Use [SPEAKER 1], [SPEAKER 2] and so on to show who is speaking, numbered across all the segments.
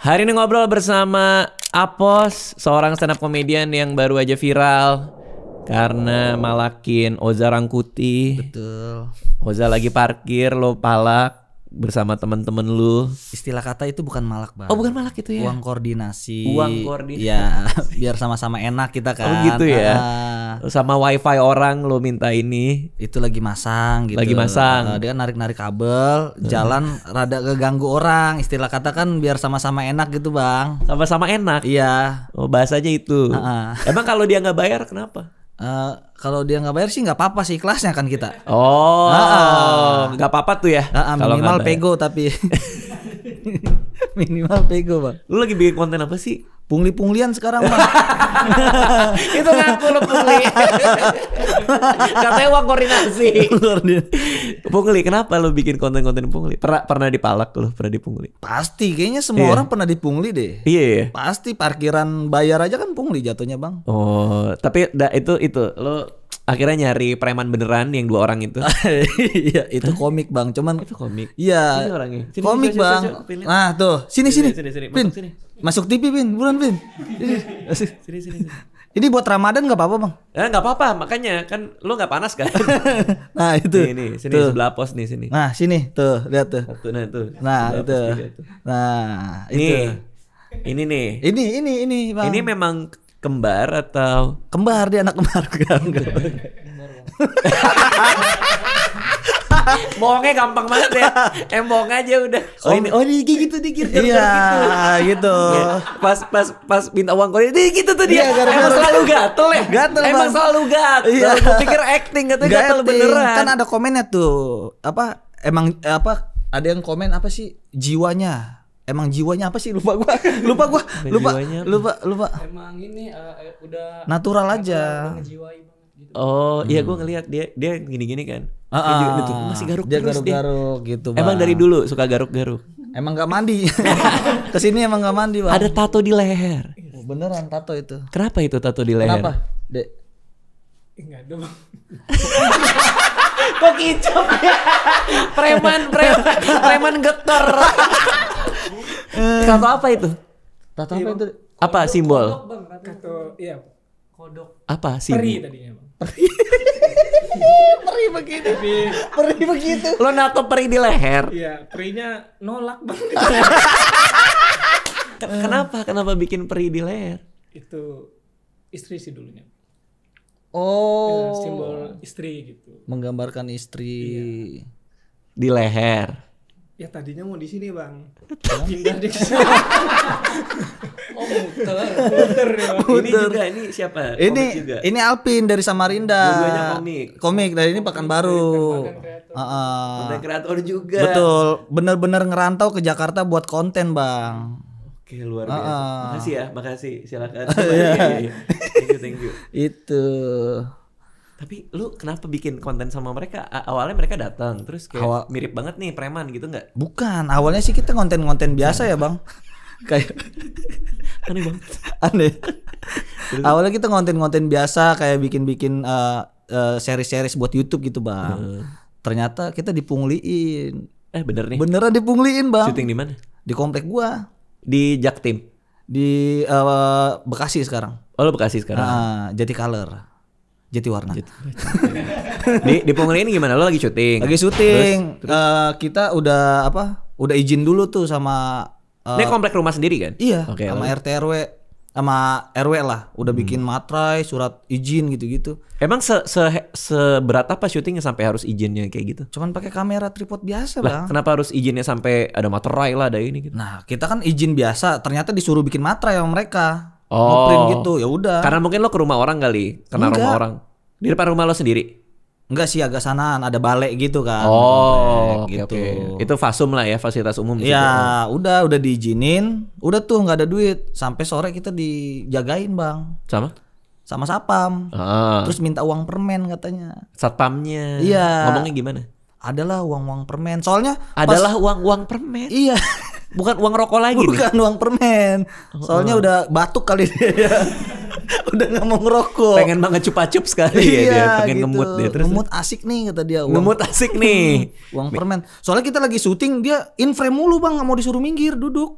[SPEAKER 1] Hari ini ngobrol bersama Apos, seorang stand up comedian yang baru aja viral karena malakin Oza Rangkuti.
[SPEAKER 2] Betul.
[SPEAKER 1] Oza lagi parkir, lo palak bersama temen-temen lu.
[SPEAKER 2] Istilah kata itu bukan malak, Bang.
[SPEAKER 1] Oh, bukan malak itu ya?
[SPEAKER 2] Uang koordinasi.
[SPEAKER 1] Ya,
[SPEAKER 2] biar sama-sama enak kita kan.
[SPEAKER 1] Oh gitu ya. Sama wifi orang lo minta ini.
[SPEAKER 2] Itu lagi masang gitu.
[SPEAKER 1] Lagi masang.
[SPEAKER 2] Dia narik-narik kabel, jalan rada keganggu orang. Istilah kata kan biar sama-sama enak gitu, Bang.
[SPEAKER 1] Sama-sama enak.
[SPEAKER 2] Iya.
[SPEAKER 1] Oh, bahasanya itu. Emang kalau dia nggak bayar kenapa?
[SPEAKER 2] Kalau dia nggak bayar sih nggak apa-apa sih, kelasnya kan kita.
[SPEAKER 1] Oh, nggak apa-apa tuh ya.
[SPEAKER 2] Minimal pego tapi minimal pego, Bang.
[SPEAKER 1] Lu lagi bikin konten apa sih?
[SPEAKER 2] Pungli-punglian sekarang, Bang.
[SPEAKER 1] Itu ngaku lu pungli. Katanya uang koordinasi. Pungli, kenapa lu bikin konten-konten pungli? Pernah dipalak lu? Pernah dipungli?
[SPEAKER 2] Pasti, kayaknya semua orang pernah dipungli deh.
[SPEAKER 1] Iya.
[SPEAKER 2] Pasti parkiran bayar aja kan pungli jatuhnya, Bang.
[SPEAKER 1] Oh, tapi itu lu akhirnya nyari preman beneran yang 2 orang itu.
[SPEAKER 2] Iya, itu komik, Bang. Cuman
[SPEAKER 1] itu komik.
[SPEAKER 2] Iya. Komik, Bang. Nah, tuh, sini. Pin. Masuk TV, Pin. Buruan, Pin. Sini. Ini buat Ramadan enggak apa-apa, Bang?
[SPEAKER 1] Enggak apa-apa, makanya kan lu enggak panas kan?
[SPEAKER 2] Nah, itu.
[SPEAKER 1] Sini sebelah pos nih sini.
[SPEAKER 2] Nah, sini. Tuh, lihat tuh. Nah, itu. Nah, itu.
[SPEAKER 1] Ini nih.
[SPEAKER 2] Ini, Bang.
[SPEAKER 1] Ini memang kembar atau
[SPEAKER 2] kembar, dia anak kembar kan?
[SPEAKER 1] Bohongnya gampang banget ya. Bohong aja udah. Ini gitu dikit.
[SPEAKER 2] Iya, gitu.
[SPEAKER 1] Pas minta uang kau ini gitu tuh dia. Emang selalu gatel ya?
[SPEAKER 2] Gatel,
[SPEAKER 1] emang selalu gatel.
[SPEAKER 2] Iya.
[SPEAKER 1] Gue pikir acting, katanya gatel beneran.
[SPEAKER 2] Kan ada komennya tuh. Emang ada yang komen apa sih jiwanya? Emang jiwanya apa sih? Lupa gua.
[SPEAKER 3] Emang ini udah
[SPEAKER 2] natural aja.
[SPEAKER 1] Oh, iya gua ngelihat dia gini-gini kan. Masih garuk
[SPEAKER 2] dia
[SPEAKER 1] terus
[SPEAKER 2] garuk gitu, Bang.
[SPEAKER 1] Emang dari dulu suka garuk-garuk.
[SPEAKER 2] Emang gak mandi. Kesini emang gak mandi, Bang.
[SPEAKER 1] Ada tato di leher.
[SPEAKER 2] Beneran tato itu.
[SPEAKER 1] Kenapa itu tato di leher?
[SPEAKER 2] Kenapa, Dek?
[SPEAKER 3] Enggak ada, Bang.
[SPEAKER 1] Kok kicap ya? Preman getor. Tato apa itu?
[SPEAKER 2] Tato apa itu?
[SPEAKER 1] Apa simbol?
[SPEAKER 3] Tato, iya. Kodok.
[SPEAKER 1] Apa simbol?
[SPEAKER 3] Peri tadinya, Bang.
[SPEAKER 2] Peri begitu.
[SPEAKER 1] Lo nato peri di leher?
[SPEAKER 3] Iya, perinya nolak, Bang.
[SPEAKER 1] Kenapa bikin peri di leher?
[SPEAKER 3] Itu istri sih dulunya.
[SPEAKER 2] Oh,
[SPEAKER 3] ya, simbol istri gitu.
[SPEAKER 2] Menggambarkan istri.
[SPEAKER 3] Iya.
[SPEAKER 1] Di leher.
[SPEAKER 3] Ya tadinya mau di sini, Bang. Pindah di sini. Oh, muter ya, Bang.
[SPEAKER 1] Ini juga, ini siapa?
[SPEAKER 2] Ini Alpin dari Samarinda.
[SPEAKER 1] Dua-duanya
[SPEAKER 2] komik dari ini Pekanbaru.
[SPEAKER 1] Konten kreator juga.
[SPEAKER 2] Betul, bener-bener ngerantau ke Jakarta buat konten, Bang.
[SPEAKER 1] Oke, luar biasa. Makasih ya, makasih. Silakan. Thank you.
[SPEAKER 2] Itu.
[SPEAKER 1] Tapi lu kenapa bikin konten sama mereka? Awalnya mereka datang, terus kayak mirip banget nih preman gitu nggak?
[SPEAKER 2] Bukan, awalnya sih kita konten-konten biasa ya, Bang. Kayak
[SPEAKER 1] aneh banget.
[SPEAKER 2] Aneh. Awalnya kita konten-konten biasa kayak bikin-bikin series-series buat YouTube gitu, Bang. Ternyata kita dipungliin.
[SPEAKER 1] Bener nih?
[SPEAKER 2] Beneran dipungliin, Bang.
[SPEAKER 1] Syuting di mana?
[SPEAKER 2] Di komplek gua.
[SPEAKER 1] Di Jaktim.
[SPEAKER 2] Di Bekasi sekarang.
[SPEAKER 1] Oh, lo Bekasi sekarang.
[SPEAKER 2] Jati Color. Jati Warna.
[SPEAKER 1] Di Pungguli ini gimana? Lo lagi syuting?
[SPEAKER 2] Lagi syuting. Terus? Kita udah Udah izin dulu tuh sama.
[SPEAKER 1] Ini komplek rumah sendiri kan?
[SPEAKER 2] Iya.
[SPEAKER 1] Okay,
[SPEAKER 2] sama RT RW, sama RW lah. Udah bikin materai, surat izin gitu-gitu.
[SPEAKER 1] Emang seberat apa syutingnya sampai harus izinnya kayak gitu?
[SPEAKER 2] Cuman pakai kamera tripod biasa,
[SPEAKER 1] Bang. Kenapa harus izinnya sampai ada materai lah, ada ini gitu?
[SPEAKER 2] Nah, kita kan izin biasa. Ternyata disuruh bikin materai sama mereka. Ngeprint gitu, ya udah.
[SPEAKER 1] Karena mungkin lo ke rumah orang kali, kena rumah orang. Di depan rumah lo sendiri?
[SPEAKER 2] Enggak sih, agak sanaan, ada balai gitu kan.
[SPEAKER 1] Oh,
[SPEAKER 2] gitu.
[SPEAKER 1] Okay. Itu fasum lah ya, fasilitas umum.
[SPEAKER 2] Ya, udah diizinin, udah tuh nggak ada duit. Sampai sore kita dijagain, Bang. Sama satpam. Terus minta uang permen katanya.
[SPEAKER 1] Satpamnya.
[SPEAKER 2] Iya.
[SPEAKER 1] Ngomongnya gimana?
[SPEAKER 2] Adalah uang permen. Soalnya
[SPEAKER 1] adalah uang permen.
[SPEAKER 2] Iya.
[SPEAKER 1] Bukan uang rokok lagi.
[SPEAKER 2] Bukan nih? Uang permen. Soalnya udah batuk kali dia. Udah nggak mau ngerokok.
[SPEAKER 1] Pengen banget cupa-cup sekali ya dia. Pengen gitu. Ngemut dia. Terus
[SPEAKER 2] ngemut asik nih kata dia.
[SPEAKER 1] Ngemut asik nih.
[SPEAKER 2] Uang permen. Soalnya kita lagi syuting dia in frame mulu, Bang, nggak mau disuruh minggir, duduk.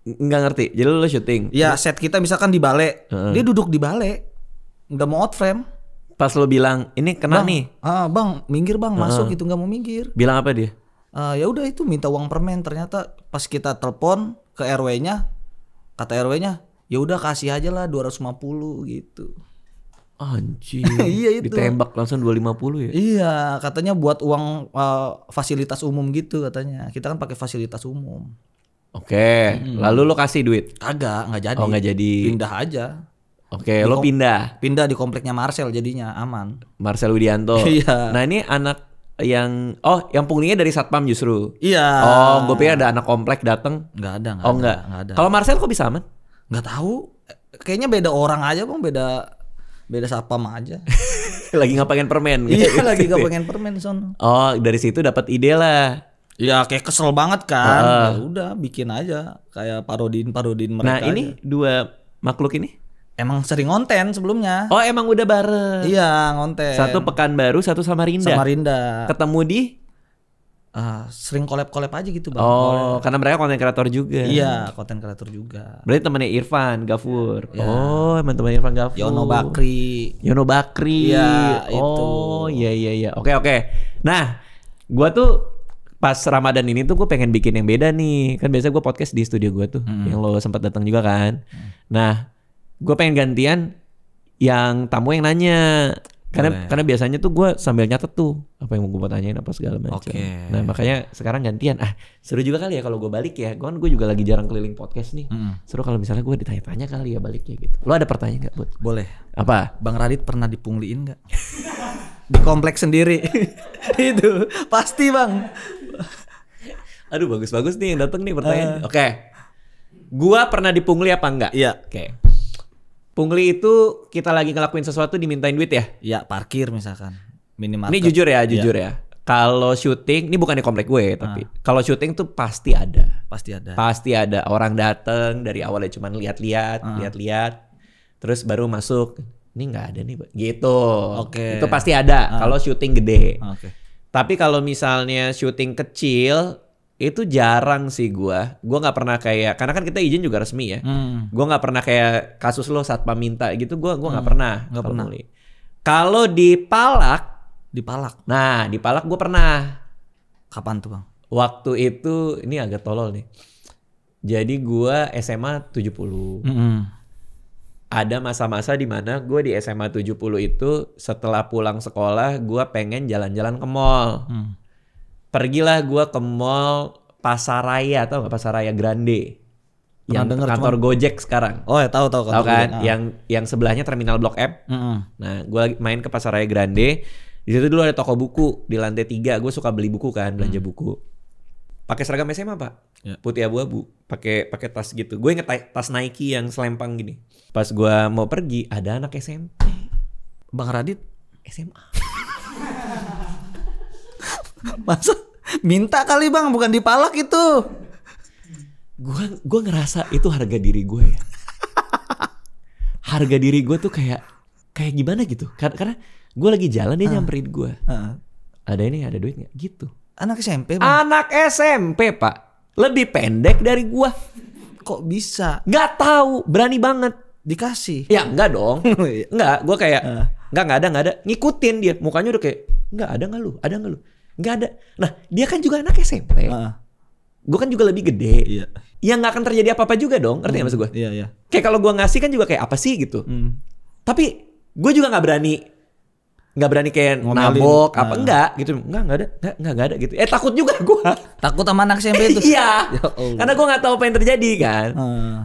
[SPEAKER 1] Nggak ngerti. Jadi lu syuting.
[SPEAKER 2] Ya set kita misalkan di bale, dia duduk di bale, nggak mau out frame.
[SPEAKER 1] Pas lu bilang ini kena
[SPEAKER 2] Bang,
[SPEAKER 1] nih.
[SPEAKER 2] Bang, minggir bang, masuk itu nggak mau minggir.
[SPEAKER 1] Bilang apa dia?
[SPEAKER 2] Ya udah itu minta uang permen. Ternyata pas kita telepon ke RW-nya, kata RW-nya, ya udah kasih aja lah 250 gitu.
[SPEAKER 1] Anjing.
[SPEAKER 2] Iya itu.
[SPEAKER 1] Ditembak langsung 250 ya?
[SPEAKER 2] Iya, katanya buat uang fasilitas umum gitu katanya. Kita kan pakai fasilitas umum.
[SPEAKER 1] Oke, lalu lo kasih duit?
[SPEAKER 2] Kagak, nggak jadi.
[SPEAKER 1] Oh, nggak jadi.
[SPEAKER 2] Pindah aja.
[SPEAKER 1] Oke, lo pindah.
[SPEAKER 2] Pindah di kompleknya Marcel jadinya aman.
[SPEAKER 1] Marcel Widianto.
[SPEAKER 2] Iya.
[SPEAKER 1] Nah, ini anak yang yang punglinya dari Satpam justru.
[SPEAKER 2] Iya.
[SPEAKER 1] Oh, gue pikir ada anak komplek dateng.
[SPEAKER 2] Nggak ada.
[SPEAKER 1] Enggak.
[SPEAKER 2] Nggak ada.
[SPEAKER 1] Kalau Marcel kok bisa aman?
[SPEAKER 2] Nggak tahu. Kayaknya beda orang aja bang, beda Satpam aja.
[SPEAKER 1] Lagi nggak pengen permen.
[SPEAKER 2] Iya, lagi nggak pengen permen son.
[SPEAKER 1] Oh, dari situ dapat ide lah.
[SPEAKER 2] Ya kayak kesel banget kan. Ya udah bikin aja kayak parodin mereka.
[SPEAKER 1] Nah, ini
[SPEAKER 2] aja.
[SPEAKER 1] dua makhluk ini
[SPEAKER 2] Emang sering ngonten sebelumnya.
[SPEAKER 1] oh emang udah bareng.
[SPEAKER 2] Iya ngonten.
[SPEAKER 1] Satu Pekanbaru, satu Samarinda.
[SPEAKER 2] Samarinda.
[SPEAKER 1] Ketemu di
[SPEAKER 2] Sering collab aja gitu bang.
[SPEAKER 1] oh karena mereka konten kreator juga.
[SPEAKER 2] Iya konten kreator juga.
[SPEAKER 1] Berarti temennya Irfan Gafur.
[SPEAKER 2] Ya.
[SPEAKER 1] Oh emang temen Irfan Gafur.
[SPEAKER 2] Yono Bakri.
[SPEAKER 1] Oh
[SPEAKER 2] Iya, itu.
[SPEAKER 1] iya. Oke. Nah gua tuh pas Ramadan ini tuh gue pengen bikin yang beda nih. Kan biasa gue podcast di studio gue tuh, yang lo sempat datang juga kan. Nah, gue pengen gantian yang tamu yang nanya. Karena biasanya tuh gue sambil nyatet tuh apa yang mau gue tanyain apa segala macam. Nah, makanya sekarang gantian. Seru juga kali ya kalau gue balik ya. Gue juga lagi jarang keliling podcast nih. Seru kalau misalnya gue ditanya-tanya kali ya baliknya gitu. Lo ada pertanyaan nggak, Bud?
[SPEAKER 2] Boleh.
[SPEAKER 1] Apa?
[SPEAKER 2] Bang Radit pernah dipungliin nggak? Di kompleks sendiri. Itu pasti bang.
[SPEAKER 1] Aduh bagus-bagus nih yang datang nih pertanyaan. Oke. Gua pernah dipungli apa enggak?
[SPEAKER 2] Iya.
[SPEAKER 1] Oke. Pungli itu kita lagi ngelakuin sesuatu dimintain duit ya?
[SPEAKER 2] Iya parkir misalkan. Minimarket.
[SPEAKER 1] Ini jujur ya. Kalau syuting, ini bukan di komplek gue tapi kalau syuting tuh pasti ada. Pasti ada orang datang dari awalnya cuma lihat-lihat. Terus baru masuk. Ini nggak ada nih, gitu.
[SPEAKER 2] Oke.
[SPEAKER 1] Itu pasti ada kalau syuting gede.
[SPEAKER 2] Oke.
[SPEAKER 1] Tapi kalau misalnya syuting kecil itu jarang sih gua nggak pernah kayak karena kan kita izin juga resmi ya. Gua nggak pernah kayak kasus lo Satpam minta gitu. Gua nggak pernah.
[SPEAKER 2] Nggak pernah.
[SPEAKER 1] Kalau di Palak. Nah di Palak gua pernah.
[SPEAKER 2] Kapan tuh bang?
[SPEAKER 1] Waktu itu ini agak tolol nih. Jadi gua SMA 70. Ada masa-masa di mana gue di SMA 70 itu setelah pulang sekolah gue pengen jalan-jalan ke mall. Pergilah gue ke mall Pasaraya, tau gak Pasaraya Grande? Yang kantor Gojek sekarang.
[SPEAKER 2] Oh ya tahu
[SPEAKER 1] kan? Yang sebelahnya terminal Blok M. Nah gue lagi main ke Pasaraya Grande. Di situ dulu ada toko buku di lantai 3. Gue suka beli buku kan, belanja buku. Pakai seragam SMA pak, putih abu-abu, pakai tas gitu. Gue inget tas Nike yang selempang gini. Pas gue mau pergi ada anak SMP.
[SPEAKER 2] Bang Radit
[SPEAKER 1] SMA.
[SPEAKER 2] Masa minta kali bang, bukan di Palak itu.
[SPEAKER 1] Gue ngerasa itu harga diri gue ya. Harga diri gue tuh kayak gimana gitu. Karena gue lagi jalan dia nyamperin gue. Ada ini ada duit nggak gitu.
[SPEAKER 2] Anak SMP bang?
[SPEAKER 1] Anak SMP pak. Lebih pendek dari gua.
[SPEAKER 2] Kok bisa?
[SPEAKER 1] Gak tahu, berani banget.
[SPEAKER 2] Dikasih?
[SPEAKER 1] Ya enggak dong. Enggak, gua kayak enggak ada. Ngikutin dia, mukanya udah kayak enggak ada enggak lu? Ada enggak lu? Enggak ada. Nah, dia kan juga anak SMP. Gua kan juga lebih gede. Iya. Ya enggak akan terjadi apa-apa juga dong. Ngerti enggak maksud gua?
[SPEAKER 2] Iya.
[SPEAKER 1] Kayak kalau gua ngasih kan juga kayak apa sih gitu. Tapi gua juga enggak berani kayak nabok apa enggak gitu. Enggak ada gitu. Takut juga gua.
[SPEAKER 2] Takut sama anak SMP itu.
[SPEAKER 1] Iya. Karena gua enggak tahu apa yang terjadi kan.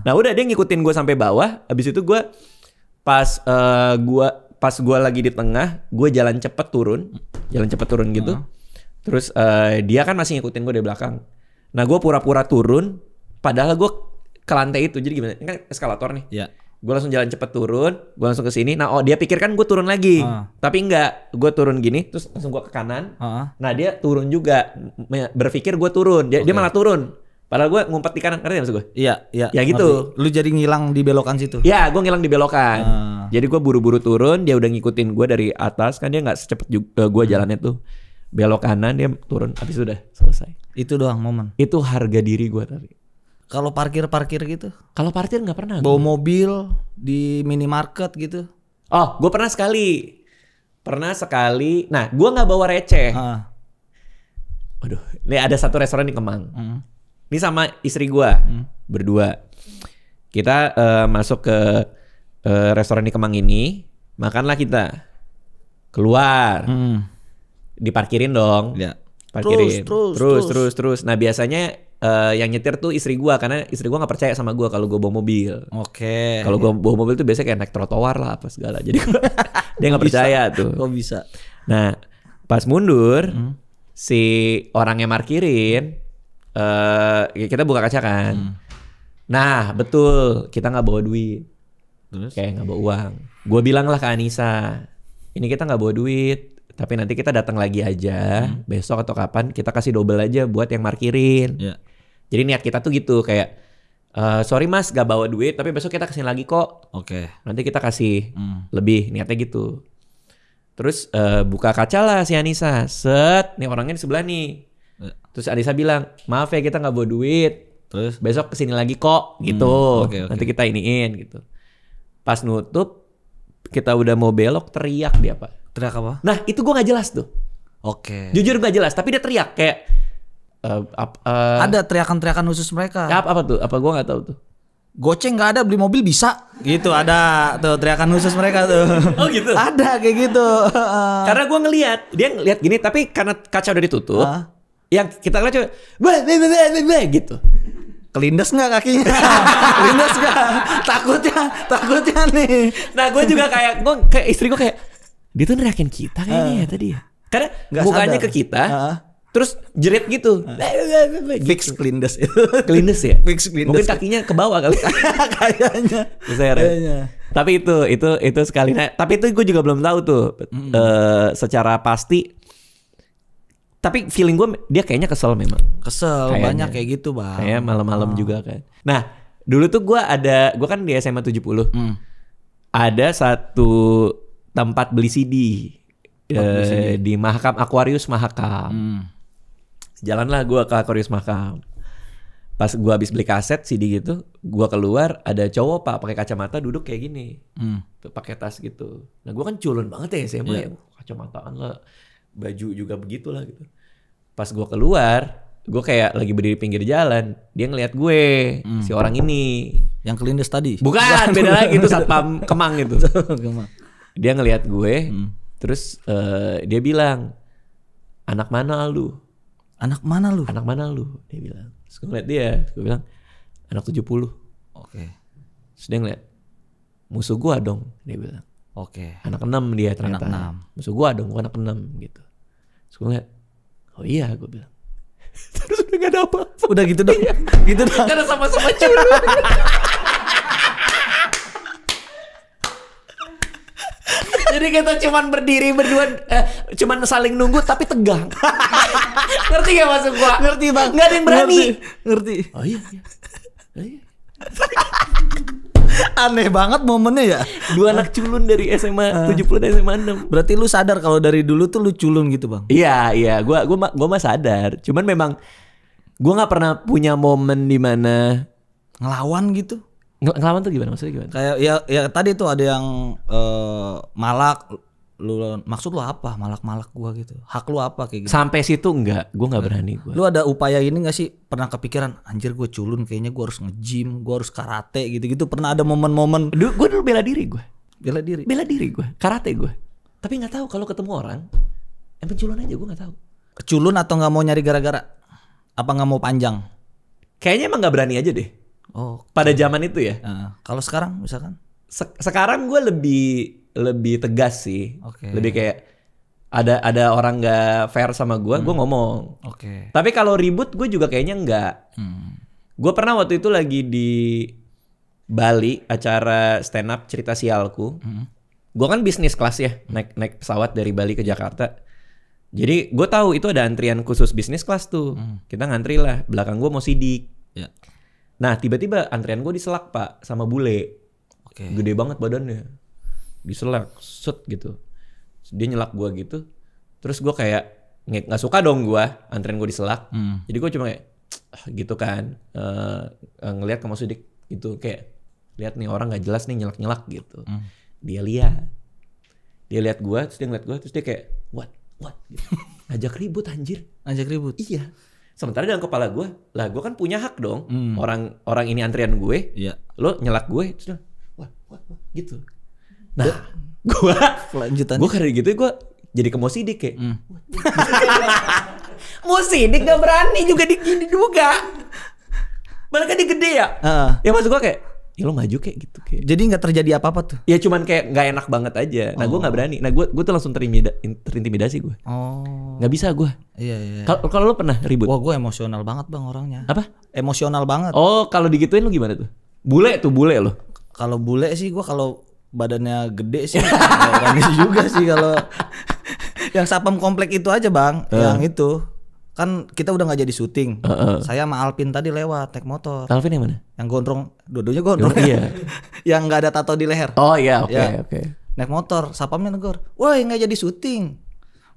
[SPEAKER 1] Nah, udah dia ngikutin gua sampai bawah. Habis itu gua pas gua lagi di tengah, gua jalan cepet turun gitu. Terus dia kan masih ngikutin gua dari belakang. Nah, gua pura-pura turun padahal gua ke lantai itu. Jadi gimana? Ini kan eskalator nih. Iya. Gue langsung jalan cepet turun, gue langsung ke sini. Nah, dia pikir kan gue turun lagi, tapi enggak. Gue turun gini, terus langsung gue ke kanan. Nah, dia turun juga, berpikir gue turun. Dia malah turun. Padahal gue ngumpet di kanan, ngerti maksud gue? Iya. Ya gitu.
[SPEAKER 2] Lu jadi ngilang di belokan situ?
[SPEAKER 1] Iya, gue ngilang di belokan. Jadi gue buru-buru turun, dia udah ngikutin gue dari atas. Kan dia gak secepat gue jalannya tuh. Belok kanan, dia turun. Habis itu udah selesai.
[SPEAKER 2] Itu doang momen?
[SPEAKER 1] Itu harga diri gue tapi.
[SPEAKER 2] Kalau parkir gitu?
[SPEAKER 1] Kalau parkir nggak pernah.
[SPEAKER 2] Bawa mobil di minimarket gitu?
[SPEAKER 1] Oh, gue pernah sekali. Nah, gue nggak bawa receh. Waduh, ini ada satu restoran di Kemang. Ini sama istri gue, berdua. Kita masuk ke restoran di Kemang ini, makanlah kita. Keluar, diparkirin dong.
[SPEAKER 2] Ya.
[SPEAKER 1] Parkirin. Terus. Nah biasanya yang nyetir tuh istri gua karena istri gua nggak percaya sama gua kalau gua bawa mobil.
[SPEAKER 2] Oke.
[SPEAKER 1] Kalau gua bawa mobil tuh biasanya kayak naik trotoar lah apa segala. Jadi dia nggak percaya tuh.
[SPEAKER 2] Kok bisa?
[SPEAKER 1] Nah pas mundur si orang yang markirin kita buka kaca kan. Nah betul kita nggak bawa duit.
[SPEAKER 2] Terus?
[SPEAKER 1] Kayak nggak bawa uang. Gua bilang lah ke Anissa, ini kita nggak bawa duit. Tapi nanti kita datang lagi aja besok atau kapan kita kasih double aja buat yang markirin.
[SPEAKER 2] Yeah.
[SPEAKER 1] Jadi niat kita tuh gitu kayak sorry mas gak bawa duit tapi besok kita kesini lagi kok.
[SPEAKER 2] Oke.
[SPEAKER 1] Nanti kita kasih lebih niatnya gitu. Terus buka kaca lah si Anissa. Set nih orangnya di sebelah nih. Terus Anissa bilang maaf ya kita gak bawa duit.
[SPEAKER 2] Terus
[SPEAKER 1] besok kesini lagi kok gitu.
[SPEAKER 2] Okay.
[SPEAKER 1] Nanti kita iniin gitu. Pas nutup kita udah mau belok teriak dia pak.
[SPEAKER 2] teriak apa?
[SPEAKER 1] Nah itu gue gak jelas tuh.
[SPEAKER 2] Oke.
[SPEAKER 1] Jujur gak jelas. Tapi dia teriak kayak
[SPEAKER 2] ada teriakan-teriakan khusus mereka.
[SPEAKER 1] Apa tuh? Apa gue gak tahu tuh.
[SPEAKER 2] Goceng gak ada, beli mobil bisa. Gitu ada tuh teriakan khusus mereka tuh.
[SPEAKER 1] Oh gitu?
[SPEAKER 2] Ada kayak gitu.
[SPEAKER 1] Karena gue ngeliat. Dia ngeliat gini tapi karena kaca udah ditutup. Yang kita ngeliat cuma be gitu.
[SPEAKER 2] Kelindes nggak kakinya? Kelindes nggak? Takutnya nih.
[SPEAKER 1] Nah gue juga kayak istri gue kayak dia tuh neriakin kita kayaknya ya tadi ya. Karena
[SPEAKER 2] nggak
[SPEAKER 1] mukanya
[SPEAKER 2] sadar
[SPEAKER 1] ke kita, terus jerit gitu.
[SPEAKER 2] Fix kelindes itu.
[SPEAKER 1] Kelindes ya?
[SPEAKER 2] Fix kelindes.
[SPEAKER 1] Mungkin kakinya ke bawah kali. Kayaknya. Tapi itu sekali. Nah, tapi itu gue juga belum tahu tuh secara pasti. Tapi feeling gue dia kayaknya kesel memang.
[SPEAKER 2] Kesel kayaknya. Banyak kayak gitu bang.
[SPEAKER 1] Kayak malam-malam juga kan. Nah dulu tuh gue kan di SMA 70. Ada satu tempat beli CD di Mahakam, Aquarius Mahakam. Jalanlah gue ke Aquarius Mahakam. Pas gue habis beli kaset CD gitu, gue keluar ada cowok pak pakai kacamata duduk kayak gini, tuh pakai tas gitu. Nah gue kan culun banget ya SMA ya, kacamataan lah, baju juga begitulah gitu. Pas gue keluar, gue kayak lagi berdiri pinggir jalan, dia ngeliat gue, si orang ini.
[SPEAKER 2] Yang kelindes tadi?
[SPEAKER 1] Bukan, beda lagi itu satpam Kemang gitu. Dia ngelihat gue, terus dia bilang, anak mana lu?
[SPEAKER 2] Anak mana lu?
[SPEAKER 1] Anak mana lu? Dia bilang. Terus gue ngeliat dia, gue bilang, anak 70.
[SPEAKER 2] Oke.
[SPEAKER 1] Terus dia ngeliat, musuh gua dong, dia bilang.
[SPEAKER 2] Oke.
[SPEAKER 1] Anak 6 dia ternyata.
[SPEAKER 2] Anak 6.
[SPEAKER 1] Musuh gua dong, gua anak 6 gitu. Terus gue ngeliat, oh iya gue bilang. Terus udah gak ada apa-apa.
[SPEAKER 2] Udah gitu dong. Gitu dong.
[SPEAKER 1] Karena sama-sama culun. Jadi kita cuman berdiri berdua, cuman saling nunggu tapi tegang. Ngerti gak maksud gua?
[SPEAKER 2] Ngerti bang.
[SPEAKER 1] Gak ada yang berani.
[SPEAKER 2] Ngerti.
[SPEAKER 1] Oh iya.
[SPEAKER 2] Aneh banget momennya ya.
[SPEAKER 1] Dua anak culun dari SMA 70 dan SMA 6.
[SPEAKER 2] Berarti lu sadar kalau dari dulu tuh lu culun gitu bang?
[SPEAKER 1] Iya. Gua mah sadar. Cuman memang gua nggak pernah punya momen di mana
[SPEAKER 2] ngelawan gitu.
[SPEAKER 1] Ngelawan tuh gimana? Maksudnya gimana?
[SPEAKER 2] Kayak ya tadi tuh ada yang malak. Lu maksud lu apa? Malak gua gitu. Hak lu apa kayak gitu?
[SPEAKER 1] Sampai situ enggak. Gua nggak berani gua.
[SPEAKER 2] Lu ada upaya ini nggak sih? Pernah kepikiran anjir gue culun kayaknya gue harus nge-gym, gue harus karate gitu-gitu. Pernah ada momen-momen?
[SPEAKER 1] Gue dulu bela diri gue.
[SPEAKER 2] Bela diri
[SPEAKER 1] gue. Karate gue. Tapi nggak tahu kalau ketemu orang yang penculun aja gue nggak tahu.
[SPEAKER 2] Culun atau nggak mau nyari gara-gara? Apa nggak mau panjang?
[SPEAKER 1] Kayaknya emang nggak berani aja deh.
[SPEAKER 2] Oh.
[SPEAKER 1] Pada zaman itu ya.
[SPEAKER 2] Kalau sekarang misalkan?
[SPEAKER 1] Sekarang gue lebih tegas sih.
[SPEAKER 2] Okay.
[SPEAKER 1] Lebih kayak ada orang nggak fair sama gue ngomong.
[SPEAKER 2] Oke.
[SPEAKER 1] Tapi kalau ribut gue juga kayaknya enggak. Gue pernah waktu itu lagi di Bali acara stand up cerita sialku. Gue kan bisnis kelas ya, naik pesawat dari Bali ke Jakarta. Jadi gue tahu itu ada antrian khusus bisnis kelas tuh. Kita ngantri lah, belakang gue mau sidik.
[SPEAKER 2] Ya.
[SPEAKER 1] Nah tiba-tiba antrian gue diselak pak sama bule.
[SPEAKER 2] Oke.
[SPEAKER 1] Gede banget badannya, diselak, set gitu. Dia nyelak gue gitu. Terus gue kayak nggak suka dong gue antrian gue diselak. Jadi gue cuma kayak gitu kan, ngelihat ke Mas Udik gitu, kayak lihat nih orang nggak jelas nih nyelak gitu. Dia lihat gue, terus dia ngeliat gue, terus dia kayak what gitu. Ngajak ribut anjir. Iya. Sementara dalam kepala gue, lah gue kan punya hak dong. Orang ini antrian gue, lo nyelak gue, terus wah gitu. Nah, gue karena gitu gue jadi ke Mo Sidik kayak. Mo Sidik gak berani juga digini juga. Bahkan dia gede ya. Ya maksud gue kayak, ya lo maju kayak gitu kayak.
[SPEAKER 2] Jadi nggak terjadi apa-apa tuh?
[SPEAKER 1] Ya cuman kayak nggak enak banget aja. Nah gue nggak berani. Nah gue tuh langsung terintimidasi gue. Nggak bisa gue.
[SPEAKER 2] Iya.
[SPEAKER 1] Kalau lo pernah ribut?
[SPEAKER 2] Wah gue emosional banget bang orangnya.
[SPEAKER 1] Apa?
[SPEAKER 2] Emosional banget.
[SPEAKER 1] Oh kalau digituin lo gimana tuh? Bule lo?
[SPEAKER 2] Kalau bule sih gue kalau badannya gede sih nggak berani juga sih kalau. Yang Sapam komplek itu aja bang. Yang itu. Kan kita udah nggak jadi syuting. Saya sama Alvin tadi lewat naik motor.
[SPEAKER 1] Alvin yang mana?
[SPEAKER 2] Yang gondrong, dua-duanya gondrong.
[SPEAKER 1] Iya.
[SPEAKER 2] Yang nggak ada tato di leher.
[SPEAKER 1] Oh iya, oke.
[SPEAKER 2] Naik motor, Sapamnya negor. Woi nggak jadi syuting.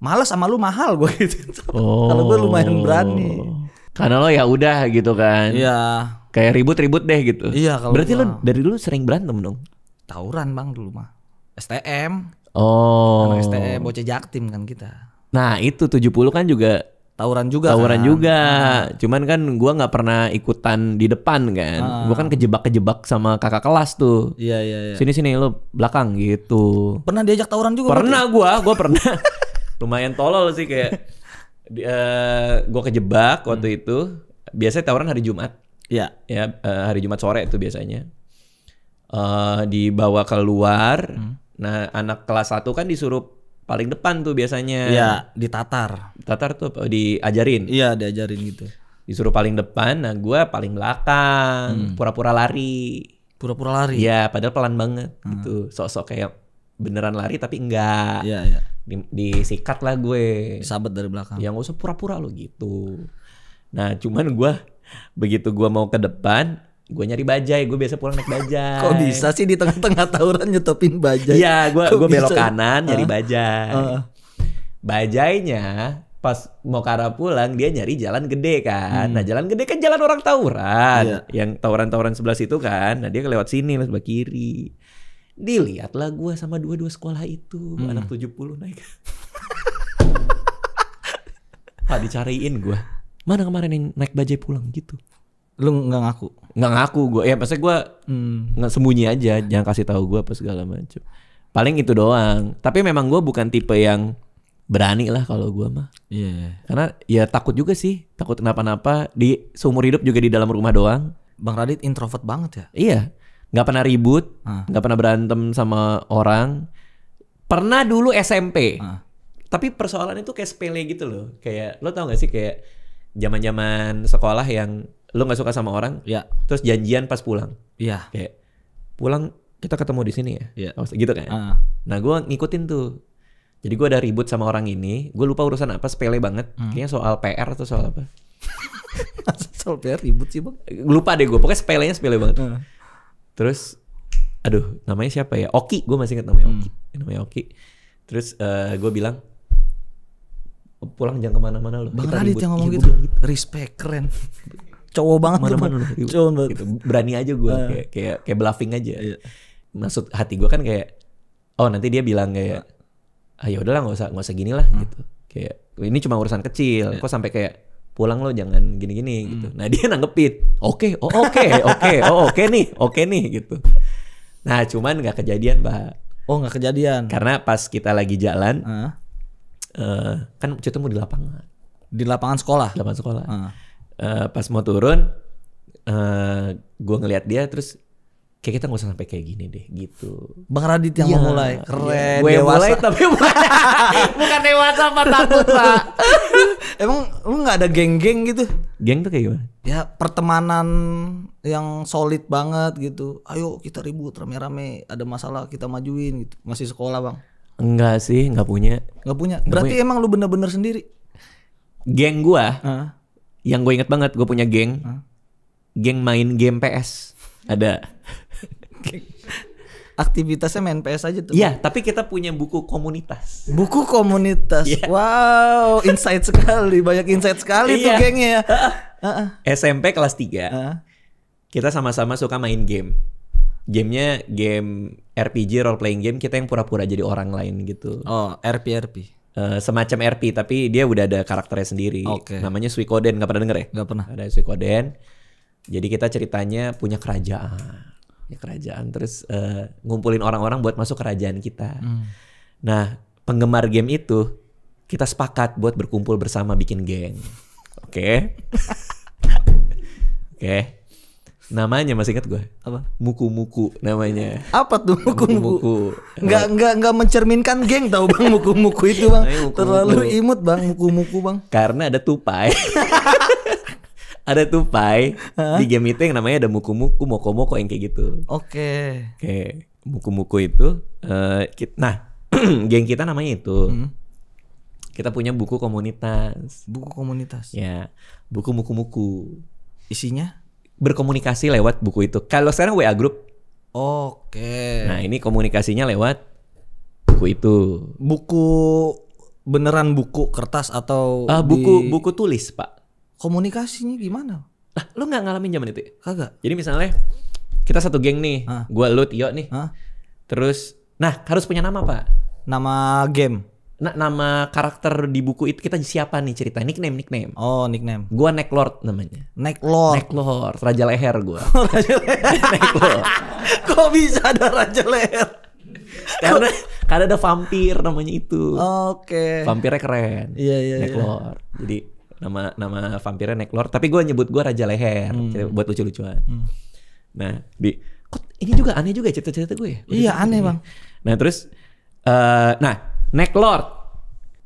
[SPEAKER 2] Males sama lu mahal gue gitu. Kalau gue lumayan berani.
[SPEAKER 1] Karena lo ya udah gitu kan.
[SPEAKER 2] Iya.
[SPEAKER 1] Kayak ribut-ribut deh gitu.
[SPEAKER 2] Iya kalau.
[SPEAKER 1] Berarti lo dari dulu sering berantem dong?
[SPEAKER 2] Tawuran bang dulu mah. STM.
[SPEAKER 1] Anak
[SPEAKER 2] STM bocah Jaktim kan kita.
[SPEAKER 1] Nah itu 70 kan juga.
[SPEAKER 2] Tawuran juga.
[SPEAKER 1] Cuman kan gue nggak pernah ikutan di depan kan. Gue kan kejebak sama kakak kelas tuh.
[SPEAKER 2] Iya.
[SPEAKER 1] Sini lo belakang gitu.
[SPEAKER 2] Pernah diajak tawuran juga?
[SPEAKER 1] Pernah gue pernah. Lumayan tolol sih kayak. Gue kejebak waktu itu. Biasanya tawuran hari Jumat.
[SPEAKER 2] Iya.
[SPEAKER 1] Ya hari Jumat sore itu biasanya. Dibawa keluar. Nah anak kelas 1 kan disuruh paling depan tuh biasanya.
[SPEAKER 2] Iya, ditatar.
[SPEAKER 1] Tatar tuh diajarin.
[SPEAKER 2] Iya, diajarin gitu.
[SPEAKER 1] Disuruh paling depan, nah gue paling belakang, pura-pura lari.
[SPEAKER 2] Pura-pura lari.
[SPEAKER 1] Iya, padahal pelan banget gitu. Sok-sok kayak beneran lari tapi enggak.
[SPEAKER 2] Iya.
[SPEAKER 1] Disikat lah gue.
[SPEAKER 2] Disabet dari belakang.
[SPEAKER 1] Ya nggak usah pura-pura lo gitu. Nah, cuman gue begitu gue mau ke depan, gue nyari bajai, gue biasa pulang naik bajai.
[SPEAKER 2] Kok bisa sih di tengah-tengah tawuran nyetopin bajai?
[SPEAKER 1] Iya, gue belok kanan nyari bajai. Bajainya pas mau ke arah pulang dia nyari jalan gede kan. Nah jalan gede kan jalan orang tawuran.
[SPEAKER 2] Iya.
[SPEAKER 1] Yang tawuran sebelah situ kan. Nah dia lewat sini lah sebelah kiri. Dilihatlah gue sama dua-dua sekolah itu. Anak 70 naik. Pak dicariin gue. Mana kemarin yang naik bajai pulang gitu.
[SPEAKER 2] Lu nggak ngaku?
[SPEAKER 1] Nggak ngaku gue. Ya maksudnya gue nggak sembunyi aja. Jangan kasih tahu gue apa segala macam. Paling itu doang. Tapi memang gue bukan tipe yang berani lah kalau gue mah.
[SPEAKER 2] Iya.
[SPEAKER 1] Karena ya takut juga sih. Takut kenapa-napa. Di seumur hidup juga di dalam rumah doang.
[SPEAKER 2] Bang Radit introvert banget ya?
[SPEAKER 1] Iya. Nggak pernah ribut. Nggak pernah berantem sama orang. Pernah dulu SMP. Tapi persoalan itu kayak sepele gitu loh. Kayak lo tau gak sih kayak zaman-zaman sekolah yang lo nggak suka sama orang, terus janjian pas pulang, kayak pulang kita ketemu di sini ya, gitu kan. Nah gue ngikutin tuh, jadi gue ada ribut sama orang ini, gue lupa urusan apa, sepele banget, kayaknya soal PR atau soal apa.
[SPEAKER 2] Soal PR ribut sih bang?
[SPEAKER 1] Lupa deh gue, pokoknya sepele banget. Terus, aduh namanya siapa ya? Oki, gue masih ingat namanya Oki. Terus gue bilang, pulang jangan kemana-mana loh.
[SPEAKER 2] Bang Radit yang ngomong gitu, respect, keren. Cowok banget
[SPEAKER 1] mana-mana gitu. Berani aja gue kayak bluffing aja. Maksud hati gue kan kayak nanti dia bilang kayak ya udahlah nggak usah gini lah gitu. Kayak ini cuma urusan kecil. Kok sampai kayak pulang lo jangan gini-gini gitu. Nah dia nanggepin. Oke nih gitu. Nah cuman nggak kejadian Mbak.
[SPEAKER 2] Oh nggak kejadian.
[SPEAKER 1] Karena pas kita lagi jalan kan itu mau di lapangan.
[SPEAKER 2] Di lapangan sekolah.
[SPEAKER 1] Pas mau turun, gue ngeliat dia terus kayak kita nggak usah sampai kayak gini deh gitu.
[SPEAKER 2] Bang Radit yang memulai, keren.
[SPEAKER 1] Gue mulai tapi bukan dewasa apa takut Pak.
[SPEAKER 2] Emang lu nggak ada geng-geng gitu?
[SPEAKER 1] Geng tuh kayak gimana?
[SPEAKER 2] Ya pertemanan yang solid banget gitu. Ayo kita ribut rame-rame, ada masalah kita majuin gitu. Masih sekolah bang?
[SPEAKER 1] Enggak sih, nggak punya.
[SPEAKER 2] Berarti emang lu bener-bener sendiri?
[SPEAKER 1] Geng gue. Yang gue inget banget, gue punya geng. Geng main game PS. Ada.
[SPEAKER 2] Aktivitasnya main PS aja tuh.
[SPEAKER 1] Iya, tapi kita punya buku komunitas.
[SPEAKER 2] Buku komunitas. Wow, insight sekali. Banyak insight sekali tuh gengnya ya.
[SPEAKER 1] SMP kelas 3. Kita sama-sama suka main game. Gamenya game RPG, role playing game. Kita yang pura-pura jadi orang lain gitu.
[SPEAKER 2] Oh, RP.
[SPEAKER 1] Semacam RP tapi dia udah ada karakternya sendiri. Namanya Suikoden, nggak pernah denger ya?
[SPEAKER 2] Nggak pernah.
[SPEAKER 1] Ada Suikoden. Jadi kita ceritanya punya kerajaan, terus ngumpulin orang-orang buat masuk kerajaan kita. Nah, penggemar game itu kita sepakat buat berkumpul bersama bikin geng. Oke. Namanya masih ingat gue.
[SPEAKER 2] Apa?
[SPEAKER 1] Muku-muku namanya.
[SPEAKER 2] Apa tuh muku-muku?
[SPEAKER 1] Muku.
[SPEAKER 2] Nggak mencerminkan geng tau bang, muku-muku itu bang. Terlalu imut bang, muku-muku bang.
[SPEAKER 1] Karena ada tupai. Ada tupai di game itu yang namanya ada muku-muku, moko-moko yang kayak gitu.
[SPEAKER 2] Oke.
[SPEAKER 1] Muku-muku itu. Nah, geng kita namanya itu. Kita punya buku komunitas.
[SPEAKER 2] Buku komunitas.
[SPEAKER 1] Ya, buku muku-muku.
[SPEAKER 2] Isinya?
[SPEAKER 1] Berkomunikasi lewat buku itu. Kalau sekarang WA group.
[SPEAKER 2] Oke.
[SPEAKER 1] Nah, ini komunikasinya lewat buku itu.
[SPEAKER 2] Buku beneran buku kertas atau
[SPEAKER 1] buku tulis, Pak.
[SPEAKER 2] Komunikasinya gimana?
[SPEAKER 1] Lah, lu nggak ngalamin zaman itu?
[SPEAKER 2] Kagak.
[SPEAKER 1] Jadi misalnya kita satu geng nih, gua, lu, Tio nih. Terus, nah harus punya nama, Pak.
[SPEAKER 2] Nama game.
[SPEAKER 1] Nah, nama karakter di buku itu kita siapa nih cerita? Nickname.
[SPEAKER 2] Oh, nickname.
[SPEAKER 1] Gua Necklord namanya.
[SPEAKER 2] Necklord.
[SPEAKER 1] Raja leher gua.
[SPEAKER 2] Raja leher.
[SPEAKER 1] Necklord.
[SPEAKER 2] Kok bisa ada raja leher?
[SPEAKER 1] Karena ada vampir namanya itu.
[SPEAKER 2] Oke.
[SPEAKER 1] Vampirnya keren.
[SPEAKER 2] Iya.
[SPEAKER 1] Necklord. Jadi nama vampirnya Necklord, tapi gue nyebut gue Raja Leher buat lucu-lucuan. Nah, kok ini juga aneh juga cerita-cerita gue ya?
[SPEAKER 2] Iya, aneh bang.
[SPEAKER 1] Nah terus, Necklord,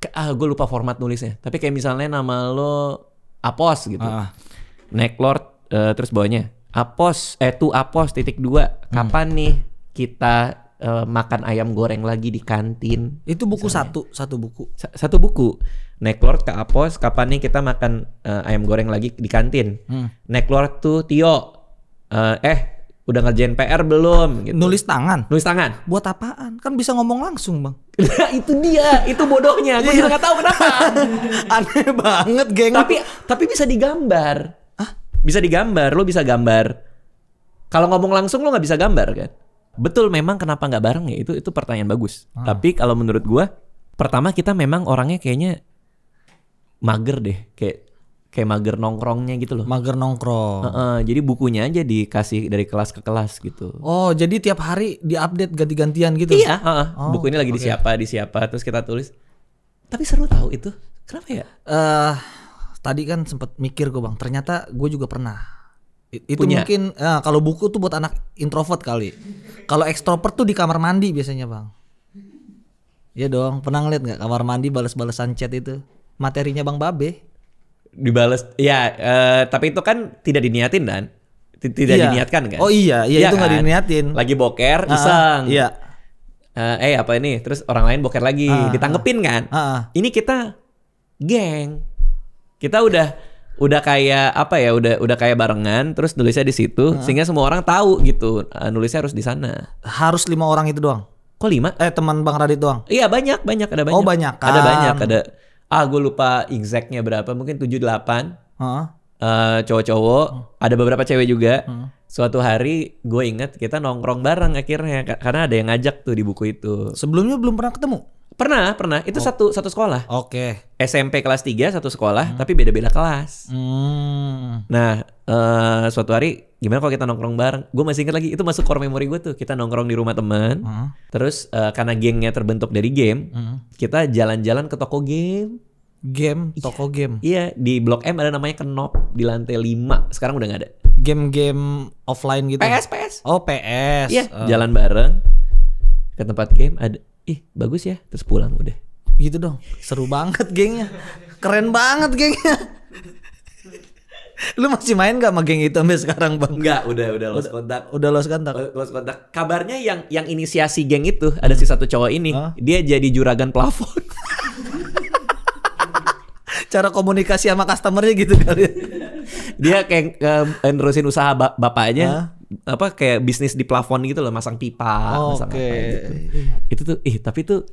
[SPEAKER 1] gue lupa format nulisnya. Tapi kayak misalnya nama lo Apos gitu. Necklord, terus bawahnya Apos, kapan nih kita makan ayam goreng lagi di kantin?
[SPEAKER 2] Itu buku satu buku.
[SPEAKER 1] Satu buku. Necklord ke Apos, kapan nih kita makan ayam goreng lagi di kantin? Necklord tuh Tio, udah ngerjain PR belum? Gitu.
[SPEAKER 2] Nulis tangan.
[SPEAKER 1] Buat
[SPEAKER 2] apaan? Kan bisa ngomong langsung bang.
[SPEAKER 1] Itu dia, itu bodohnya. Gue juga nggak tahu kenapa.
[SPEAKER 2] Aneh banget geng.
[SPEAKER 1] Tapi bisa digambar. Bisa digambar, lo bisa gambar. Kalau ngomong langsung lo nggak bisa gambar kan? Betul, memang kenapa nggak bareng ya? Itu pertanyaan bagus. Tapi kalau menurut gue, pertama kita memang orangnya kayaknya mager deh, kayak mager nongkrongnya gitu loh.
[SPEAKER 2] Mager nongkrong.
[SPEAKER 1] Jadi bukunya aja dikasih dari kelas ke kelas gitu.
[SPEAKER 2] Oh, jadi tiap hari diupdate ganti-gantian gitu?
[SPEAKER 1] Iya. Buku ini lagi di siapa, terus kita tulis. Tapi seru tahu itu. Kenapa ya?
[SPEAKER 2] Tadi kan sempet mikir gue bang. Ternyata gue juga pernah. Itu
[SPEAKER 1] punya.
[SPEAKER 2] Mungkin kalau buku tuh buat anak introvert kali. Kalau ekstrovert tuh di kamar mandi biasanya bang. Iya dong. Pernah ngeliat nggak kamar mandi balas-balasan chat itu? Materinya Bang Babe.
[SPEAKER 1] Dibales, ya. Tapi itu kan tidak diniatin dan tidak diniatkan kan?
[SPEAKER 2] Oh iya itu nggak
[SPEAKER 1] kan?
[SPEAKER 2] diniatin.
[SPEAKER 1] Lagi boker, iseng.
[SPEAKER 2] Iya.
[SPEAKER 1] Apa ini? Terus orang lain boker lagi, ditanggepin kan? Ini kita geng. Kita udah kayak apa ya? Udah kayak barengan. Terus nulisnya di situ, sehingga semua orang tahu gitu. Nulisnya harus di sana.
[SPEAKER 2] Harus 5 orang itu doang.
[SPEAKER 1] Kok 5?
[SPEAKER 2] Teman Bang Radit doang.
[SPEAKER 1] Iya banyak, ada banyak.
[SPEAKER 2] Oh banyak kan.
[SPEAKER 1] Ada banyak, ada. Gue lupa exactnya berapa, mungkin 7-8 cowok-cowok, ada beberapa cewek juga. Suatu hari gue ingat kita nongkrong bareng akhirnya, karena ada yang ngajak tuh di buku itu.
[SPEAKER 2] Sebelumnya belum pernah ketemu?
[SPEAKER 1] Pernah, itu satu sekolah.
[SPEAKER 2] Oke.
[SPEAKER 1] SMP kelas 3 satu sekolah, tapi beda-beda kelas. Nah, suatu hari gimana kalau kita nongkrong bareng? Gue masih ingat lagi, itu masuk core memory gue tuh. Kita nongkrong di rumah teman. Terus karena gengnya terbentuk dari game, kita jalan-jalan ke toko game.
[SPEAKER 2] Toko game.
[SPEAKER 1] Iya, di Blok M ada namanya Kenop di lantai 5. Sekarang udah gak ada.
[SPEAKER 2] Game offline gitu.
[SPEAKER 1] PS.
[SPEAKER 2] Oh, PS.
[SPEAKER 1] Iya, jalan bareng ke tempat game, ada. Bagus ya, terus pulang udah.
[SPEAKER 2] Gitu dong. Seru banget gengnya. Keren banget gengnya. Lu masih main gak sama geng itu sampai sekarang bang?
[SPEAKER 1] Enggak, udah lost kontak.
[SPEAKER 2] Udah lost kontak.
[SPEAKER 1] Lost kontak. Kabarnya yang inisiasi geng itu ada si satu cowok ini, dia jadi juragan plafon.
[SPEAKER 2] Cara komunikasi sama customernya gitu kali.
[SPEAKER 1] Dia kayak nerusin usaha bapaknya, apa kayak bisnis di plafon gitu loh, masang pipa, masang apa gitu. Itu tuh, tapi tuh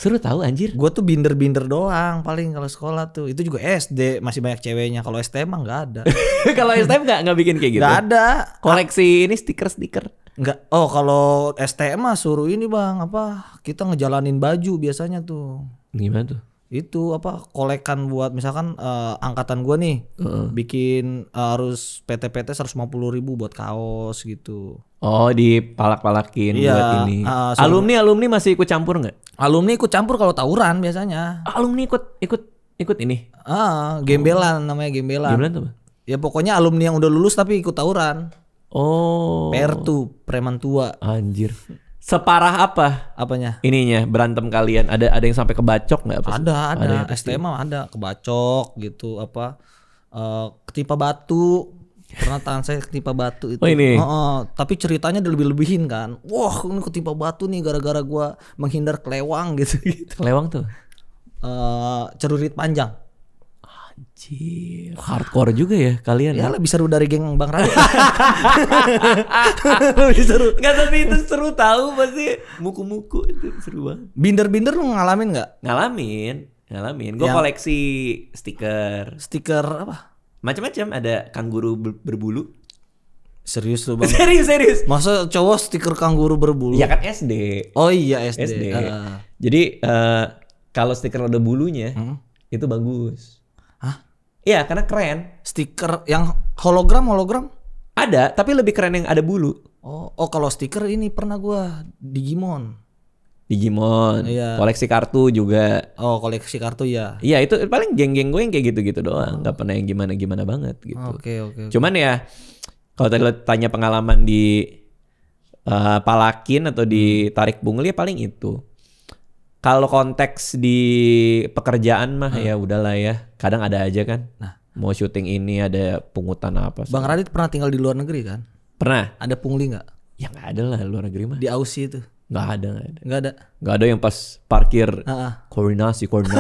[SPEAKER 1] Seru tahu anjir.
[SPEAKER 2] Gue tuh binder-binder doang paling kalau sekolah tuh. Itu juga SD masih banyak ceweknya. Kalau STM mah nggak ada.
[SPEAKER 1] Kalau STM nggak bikin kayak gitu?
[SPEAKER 2] Nggak ada.
[SPEAKER 1] Koleksi ini stiker-stiker?
[SPEAKER 2] Nggak. Oh kalau STM mah suruh ini bang apa? Kita ngejalanin baju biasanya tuh.
[SPEAKER 1] Gimana tuh?
[SPEAKER 2] Itu apa? Kolekan buat misalkan angkatan gue nih bikin harus PT 150.000 buat kaos gitu.
[SPEAKER 1] Oh dipalak-palakin buat ini. Alumni masih ikut campur nggak?
[SPEAKER 2] Alumni ikut campur kalau tawuran biasanya.
[SPEAKER 1] Alumni ikut ini?
[SPEAKER 2] Gembelan namanya gembelan.
[SPEAKER 1] Gembelan tuh apa?
[SPEAKER 2] Ya pokoknya alumni yang udah lulus tapi ikut tawuran.
[SPEAKER 1] Oh.
[SPEAKER 2] PRTU, preman tua.
[SPEAKER 1] Anjir. Separah apa?
[SPEAKER 2] Apanya?
[SPEAKER 1] Ininya berantem kalian. Ada yang sampai kebacok nggak?
[SPEAKER 2] Ada. STM ada kebacok gitu apa? Ketimpa batu. Pernah tangan saya ketimpa batu itu.
[SPEAKER 1] Oh ini.
[SPEAKER 2] Tapi ceritanya dilebih-lebihin kan. Wah ini ketimpa batu nih gara-gara gua menghindar kelewang gitu.
[SPEAKER 1] Kelewang tuh?
[SPEAKER 2] Cerurit panjang.
[SPEAKER 1] Anjir. Hardcore juga ya kalian.
[SPEAKER 2] Ya lebih seru dari geng Bang Radit. Lebih seru.
[SPEAKER 1] Nggak, tapi itu seru tahu pasti. Muku-muku itu seru banget.
[SPEAKER 2] Binder-binder lu ngalamin nggak?
[SPEAKER 1] Ngalamin. Gue koleksi stiker.
[SPEAKER 2] Stiker apa?
[SPEAKER 1] Macam-macam, ada kanguru berbulu.
[SPEAKER 2] Serius lu bang?
[SPEAKER 1] Serius.
[SPEAKER 2] Masa cowok stiker kanguru berbulu?
[SPEAKER 1] Ya kan SD.
[SPEAKER 2] Oh iya SD.
[SPEAKER 1] Jadi kalau stiker ada bulunya itu bagus.
[SPEAKER 2] Hah?
[SPEAKER 1] Iya karena keren.
[SPEAKER 2] Stiker yang hologram?
[SPEAKER 1] Ada, tapi lebih keren yang ada bulu.
[SPEAKER 2] Oh kalau stiker ini pernah gua Digimon.
[SPEAKER 1] Iya. Koleksi kartu juga.
[SPEAKER 2] Oh koleksi kartu ya.
[SPEAKER 1] Iya itu paling geng-geng gue yang kayak gitu-gitu doang. Gak pernah yang gimana-gimana banget gitu.
[SPEAKER 2] Oke.
[SPEAKER 1] Cuman ya kalau tadi lo tanya pengalaman di palakin atau ditarik pungli ya paling itu. Kalau konteks di pekerjaan mah ya udahlah ya. Kadang ada aja kan. Mau syuting ini ada pungutan apa.
[SPEAKER 2] Bang Radit pernah tinggal di luar negeri kan?
[SPEAKER 1] Pernah.
[SPEAKER 2] Ada pungli nggak?
[SPEAKER 1] Ya nggak ada lah luar negeri mah.
[SPEAKER 2] Di Aussie itu?
[SPEAKER 1] Nggak ada.
[SPEAKER 2] Nggak ada
[SPEAKER 1] yang pas parkir koordinasi gitu.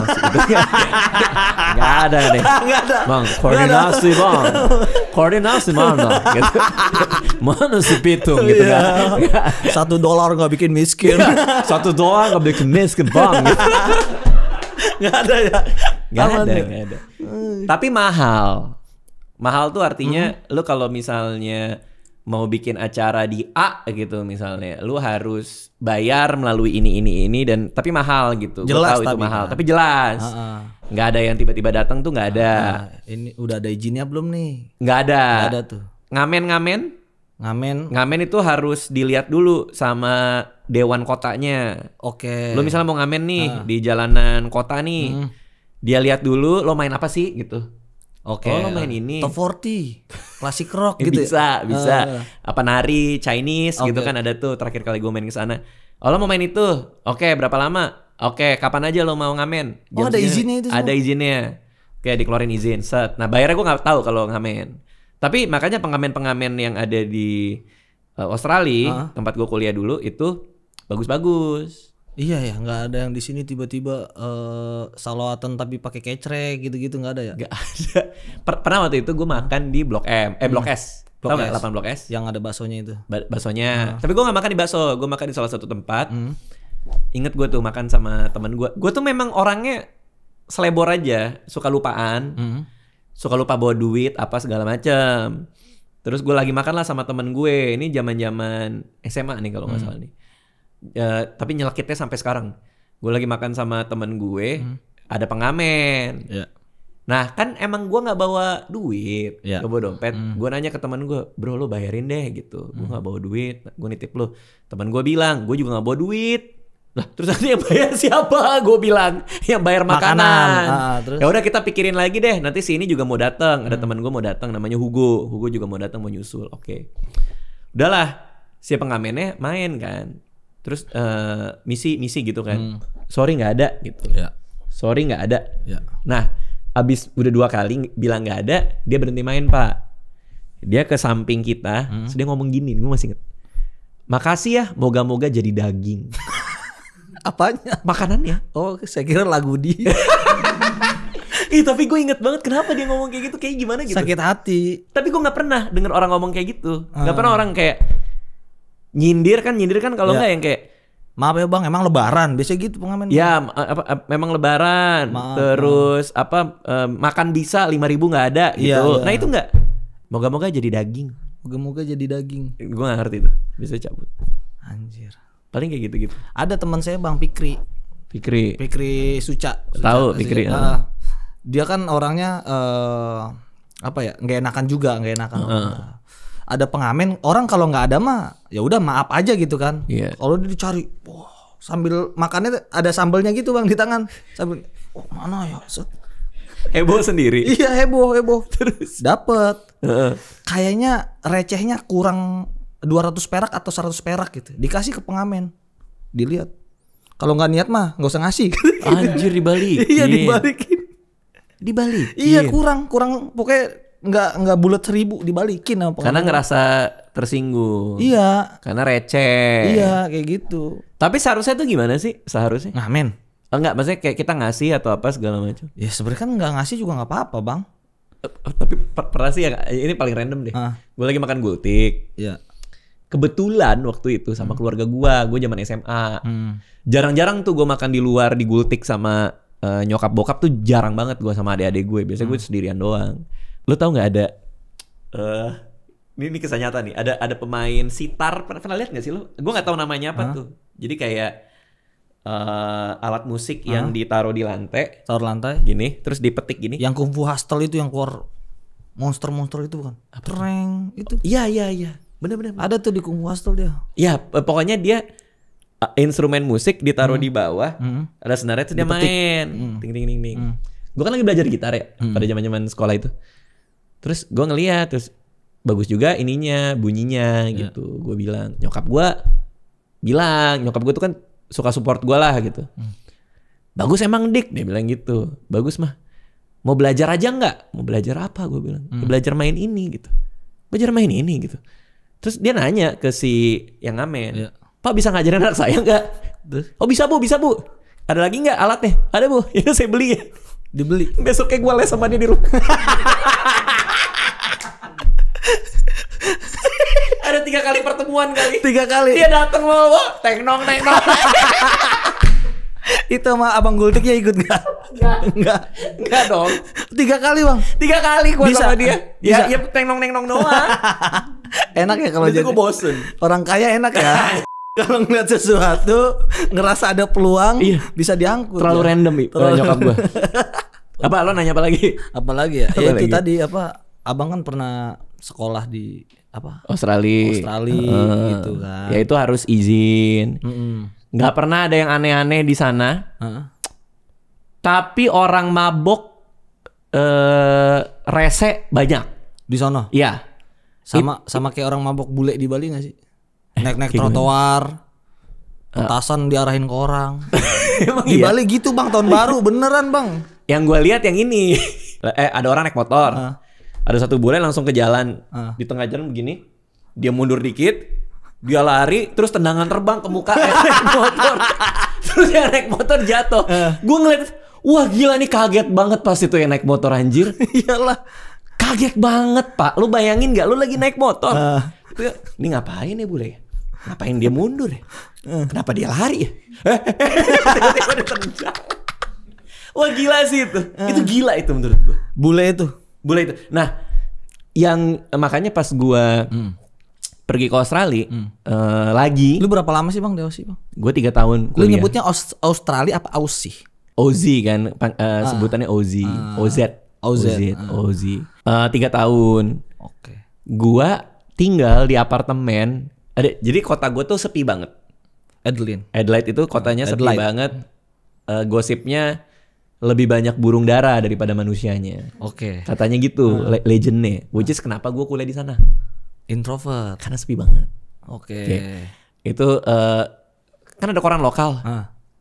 [SPEAKER 1] Nggak ada nih. Bang koordinasi mana gitu. Mana si pitung gitu kan.
[SPEAKER 2] $1 nggak bikin miskin.
[SPEAKER 1] $1 nggak bikin miskin bang gitu.
[SPEAKER 2] Nggak ada ya.
[SPEAKER 1] Nggak ada. Tapi mahal tuh artinya lu kalau misalnya mau bikin acara di A gitu misalnya, lu harus bayar melalui ini dan tapi mahal gitu.
[SPEAKER 2] Jelas
[SPEAKER 1] tahu itu mahal,
[SPEAKER 2] kan?
[SPEAKER 1] tapi jelas. Nggak ada yang tiba-tiba datang tuh nggak ada.
[SPEAKER 2] Ini udah ada izinnya belum nih?
[SPEAKER 1] Nggak ada.
[SPEAKER 2] Nggak ada tuh.
[SPEAKER 1] Ngamen itu harus dilihat dulu sama dewan kotanya.
[SPEAKER 2] Oke.
[SPEAKER 1] Lu misalnya mau ngamen nih di jalanan kota nih, dia lihat dulu lo main apa sih gitu.
[SPEAKER 2] Oke.
[SPEAKER 1] Oh lo main ini
[SPEAKER 2] Top 40 klasik rock gitu.
[SPEAKER 1] Bisa apa nari Chinese gitu kan ada tuh. Terakhir kali gue main ke sana. Oh lo mau main itu? Oke, berapa lama? Oke, kapan aja lo mau ngamen?
[SPEAKER 2] Oh ada izinnya itu semua?
[SPEAKER 1] Ada izinnya. Oke, dikeluarin izin. Set. Nah bayarnya gue nggak tahu kalau ngamen. Tapi makanya pengamen-pengamen yang ada di Australia tempat gue kuliah dulu itu bagus-bagus.
[SPEAKER 2] Iya ya, nggak ada yang di sini tiba-tiba salawatan tapi pakai kecrek gitu-gitu nggak ada ya?
[SPEAKER 1] Nggak ada. Pernah waktu itu gue makan di Blok M, Blok S. Tahu nggak 8 Blok S?
[SPEAKER 2] Yang ada baksonya itu.
[SPEAKER 1] Baksonya. Tapi gue nggak makan di bakso, gue makan di salah satu tempat. Ingat gue tuh makan sama temen gue. Gue tuh memang orangnya selebor aja, suka lupaan, suka lupa bawa duit apa segala macam. Terus gue lagi makan lah sama temen gue. Ini zaman-zaman SMA nih kalau nggak salah nih. Tapi nyelekitnya sampai sekarang. Gue lagi makan sama temen gue, ada pengamen. Nah kan emang gue nggak bawa duit, nggak bawa dompet. Gue nanya ke temen gue, bro lo bayarin deh gitu. Gue nggak bawa duit, gue nitip lo. Temen gue bilang, gue juga nggak bawa duit. Lah terus nanti yang bayar siapa? Gue bilang yang bayar makanan. Ya udah kita pikirin lagi deh. Nanti si ini juga mau datang. Ada temen gue mau datang, namanya Hugo. Hugo juga mau datang, mau nyusul. Oke. Udahlah, si pengamennya main kan. Terus misi gitu kan. Sorry nggak ada gitu. Sorry nggak ada. Nah abis udah 2 kali bilang nggak ada, dia berhenti main pak. Dia ke samping kita, terus dia ngomong gini, gue masih inget. Makasih ya, moga-moga jadi daging.
[SPEAKER 2] Apanya?
[SPEAKER 1] Makanannya.
[SPEAKER 2] Oh saya kira lagu dia.
[SPEAKER 1] Tapi gue inget banget kenapa dia ngomong kayak gitu, kayak gimana gitu.
[SPEAKER 2] Sakit hati.
[SPEAKER 1] Tapi gue nggak pernah denger orang ngomong kayak gitu. Nggak pernah orang kayak nyindir kan kalau nggak yang kayak
[SPEAKER 2] Maaf ya bang, emang lebaran biasanya gitu pengamen.
[SPEAKER 1] Ya memang lebaran.
[SPEAKER 2] Maaf,
[SPEAKER 1] Terus makan bisa 5.000 nggak ada gitu.
[SPEAKER 2] Iya.
[SPEAKER 1] Nah itu nggak. Moga-moga jadi daging.
[SPEAKER 2] Moga-moga jadi daging.
[SPEAKER 1] Gue nggak ngerti itu. Bisa cabut.
[SPEAKER 2] Anjir.
[SPEAKER 1] Paling kayak gitu-gitu.
[SPEAKER 2] Ada teman saya Bang Fikri Suca.
[SPEAKER 1] Tahu Fikri.
[SPEAKER 2] Dia kan orangnya apa ya, nggak enakan juga, nggak enakan. Ada pengamen orang kalau nggak ada mah ya udah maaf aja gitu kan.
[SPEAKER 1] Iya.
[SPEAKER 2] Kalau dia dicari, sambil makannya ada sambalnya gitu bang di tangan, sambil mana ya?
[SPEAKER 1] Heboh sendiri.
[SPEAKER 2] Iya heboh. Terus dapet. Kayaknya recehnya kurang 200 perak atau 100 perak gitu. Dikasih ke pengamen. Dilihat. Kalau nggak niat mah nggak usah ngasih.
[SPEAKER 1] Anjir dibalikin.
[SPEAKER 2] Iya dibalikin. Iya kurang pokoknya nggak bulat 1.000 dibalikin sama pengamen.
[SPEAKER 1] Karena ngerasa tersinggung.
[SPEAKER 2] Iya.
[SPEAKER 1] Karena receh.
[SPEAKER 2] Iya kayak gitu.
[SPEAKER 1] Tapi seharusnya tuh gimana sih seharusnya?
[SPEAKER 2] Ngamen.
[SPEAKER 1] Enggak, maksudnya kayak kita ngasih atau apa segala macam.
[SPEAKER 2] Ya sebenarnya kan nggak ngasih juga nggak apa-apa bang.
[SPEAKER 1] Tapi pernah sih ya, ini paling random deh. Gue lagi makan gultik.
[SPEAKER 2] Iya.
[SPEAKER 1] Kebetulan waktu itu sama keluarga gue zaman SMA. Jarang-jarang tuh gue makan di luar di gultik sama nyokap bokap tuh jarang banget gue sama adik-adik gue. Biasanya gue sendirian doang. Lo tau nggak ada? Ini kisah nyata nih. Ada pemain sitar. Pernah lihat nggak sih lo? Gue nggak tahu namanya apa tuh. Jadi kayak alat musik yang ditaruh di lantai.
[SPEAKER 2] Taruh lantai.
[SPEAKER 1] Gini. Terus dipetik gini.
[SPEAKER 2] Yang Kung Fu Hustle itu yang keluar monster-monster itu bukan? Treng itu.
[SPEAKER 1] Iya. Bener.
[SPEAKER 2] Ada tuh di Kung Fu Hustle dia.
[SPEAKER 1] Ya pokoknya dia instrumen musik ditaruh di bawah. Ada senarnya terus dia main. Ting. Gue kan lagi belajar gitar ya pada zaman sekolah itu. Terus gue ngeliat terus bagus juga ininya bunyinya gitu. Gue bilang nyokap gue tuh kan suka support gue lah gitu. Bagus emang Dik, dia bilang gitu. Bagus mah. Mau belajar aja nggak? Mau belajar apa? Gue bilang. Belajar main ini gitu. Belajar main ini gitu. Terus dia nanya ke si yang ngamen. Pak bisa ngajarin anak saya nggak? Oh bisa bu. Ada lagi nggak alatnya? Ada bu. Ya saya beli ya.
[SPEAKER 2] Dibeli.
[SPEAKER 1] Besoknya gue les sama dia di rumah. Ada 3 kali pertemuan kali.
[SPEAKER 2] 3 kali.
[SPEAKER 1] Dia datang bawa teknong.
[SPEAKER 2] Itu sama abang gultiknya ikut nggak?
[SPEAKER 1] Enggak dong.
[SPEAKER 2] 3 kali bang.
[SPEAKER 1] 3 kali gue sama dia.
[SPEAKER 2] Bisa.
[SPEAKER 1] Ya teknong doang.
[SPEAKER 2] Enak ya kalau jadi.
[SPEAKER 1] Gue bosen.
[SPEAKER 2] Orang kaya enak ya. Kalau ngeliat sesuatu ngerasa ada peluang bisa diangkut.
[SPEAKER 1] Terlalu random nyokap gue. Apa lo nanya apa lagi?
[SPEAKER 2] Apalagi ya? Ya itu tadi apa? Abang kan pernah sekolah di apa?
[SPEAKER 1] Australia
[SPEAKER 2] gitu kan.
[SPEAKER 1] Ya itu harus izin. Nggak pernah ada yang aneh-aneh di sana. Tapi orang mabok rese banyak
[SPEAKER 2] di sana.
[SPEAKER 1] Iya.
[SPEAKER 2] Sama kayak orang mabok bule di Bali nggak sih? Naik trotoar, petasan diarahin ke orang. Di Bali gitu bang, tahun baru beneran bang.
[SPEAKER 1] Yang gue lihat yang ini, ada orang naik motor, ada satu bule langsung ke jalan, di tengah jalan begini, dia mundur dikit, dia lari, terus tendangan terbang ke muka naik motor, terus yang naik motor jatuh. Gue ngeliat, wah gila nih kaget banget pas itu yang naik motor anjir.
[SPEAKER 2] Iyalah,
[SPEAKER 1] kaget banget pak. Lu bayangin nggak? Lu lagi naik motor. Ini ngapain ya bule? Ngapain dia mundur ya? Kenapa dia lari ya? Tiba-tiba ditendang. Wah gila sih itu. Itu gila itu menurut gue.
[SPEAKER 2] Bule itu.
[SPEAKER 1] Nah, yang makanya pas gue pergi ke Australia lagi.
[SPEAKER 2] Lu berapa lama sih bang di Aussie bang?
[SPEAKER 1] Gue 3 tahun kuliah.
[SPEAKER 2] Lu nyebutnya Australia apa Aussie?
[SPEAKER 1] Aussie kan, sebutannya Aussie. Aussie. 3 tahun.
[SPEAKER 2] Oke.
[SPEAKER 1] Gua tinggal di apartemen. Jadi kota gue tuh sepi banget. Adelaide itu kotanya sepi banget. Gosipnya lebih banyak burung dara daripada manusianya.
[SPEAKER 2] Oke.
[SPEAKER 1] Katanya gitu, legendnya. Which is kenapa gue kuliah di sana?
[SPEAKER 2] Introvert.
[SPEAKER 1] Karena sepi banget.
[SPEAKER 2] Oke.
[SPEAKER 1] Itu kan ada koran lokal.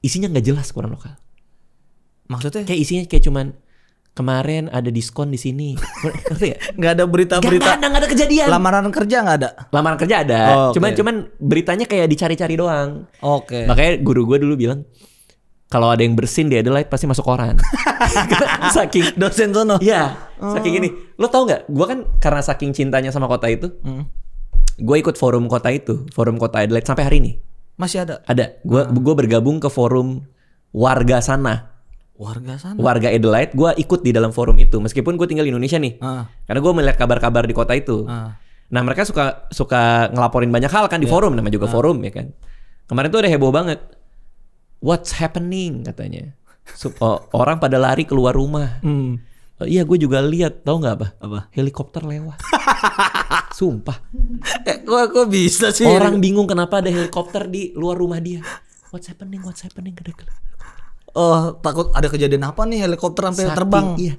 [SPEAKER 1] Isinya nggak jelas koran lokal.
[SPEAKER 2] Maksudnya?
[SPEAKER 1] Kayak isinya kayak cuman kemarin ada diskon di sini. Ngerti ya?
[SPEAKER 2] Nggak ada berita-berita.
[SPEAKER 1] Nggak ada kejadian.
[SPEAKER 2] Lamaran kerja nggak ada.
[SPEAKER 1] Lamaran kerja ada. Cuman beritanya kayak dicari-cari doang.
[SPEAKER 2] Oke.
[SPEAKER 1] Makanya guru gue dulu bilang kalau ada yang bersin di Adelaide pasti masuk koran. Saking
[SPEAKER 2] dosen sono.
[SPEAKER 1] Iya. Saking ini. Lo tau nggak? Gue kan karena saking cintanya sama kota itu, gue ikut forum kota itu, forum kota Adelaide sampai hari ini.
[SPEAKER 2] Masih ada?
[SPEAKER 1] Ada. Gue bergabung ke forum warga sana.
[SPEAKER 2] Warga sana?
[SPEAKER 1] Warga Adelaide. Gue ikut di dalam forum itu. Meskipun gue tinggal di Indonesia nih. Karena gue melihat kabar-kabar di kota itu. Nah mereka suka ngelaporin banyak hal kan di forum. Namanya juga forum ya kan. Kemarin tuh ada heboh banget. What's happening katanya. Orang pada lari keluar rumah. Iya gue juga lihat. Tahu nggak apa? Helikopter lewat. Sumpah.
[SPEAKER 2] Kok bisa sih?
[SPEAKER 1] Orang bingung kenapa ada helikopter di luar rumah dia. What's happening?
[SPEAKER 2] Oh, takut ada kejadian apa nih helikopter sampai terbang?
[SPEAKER 1] Iya.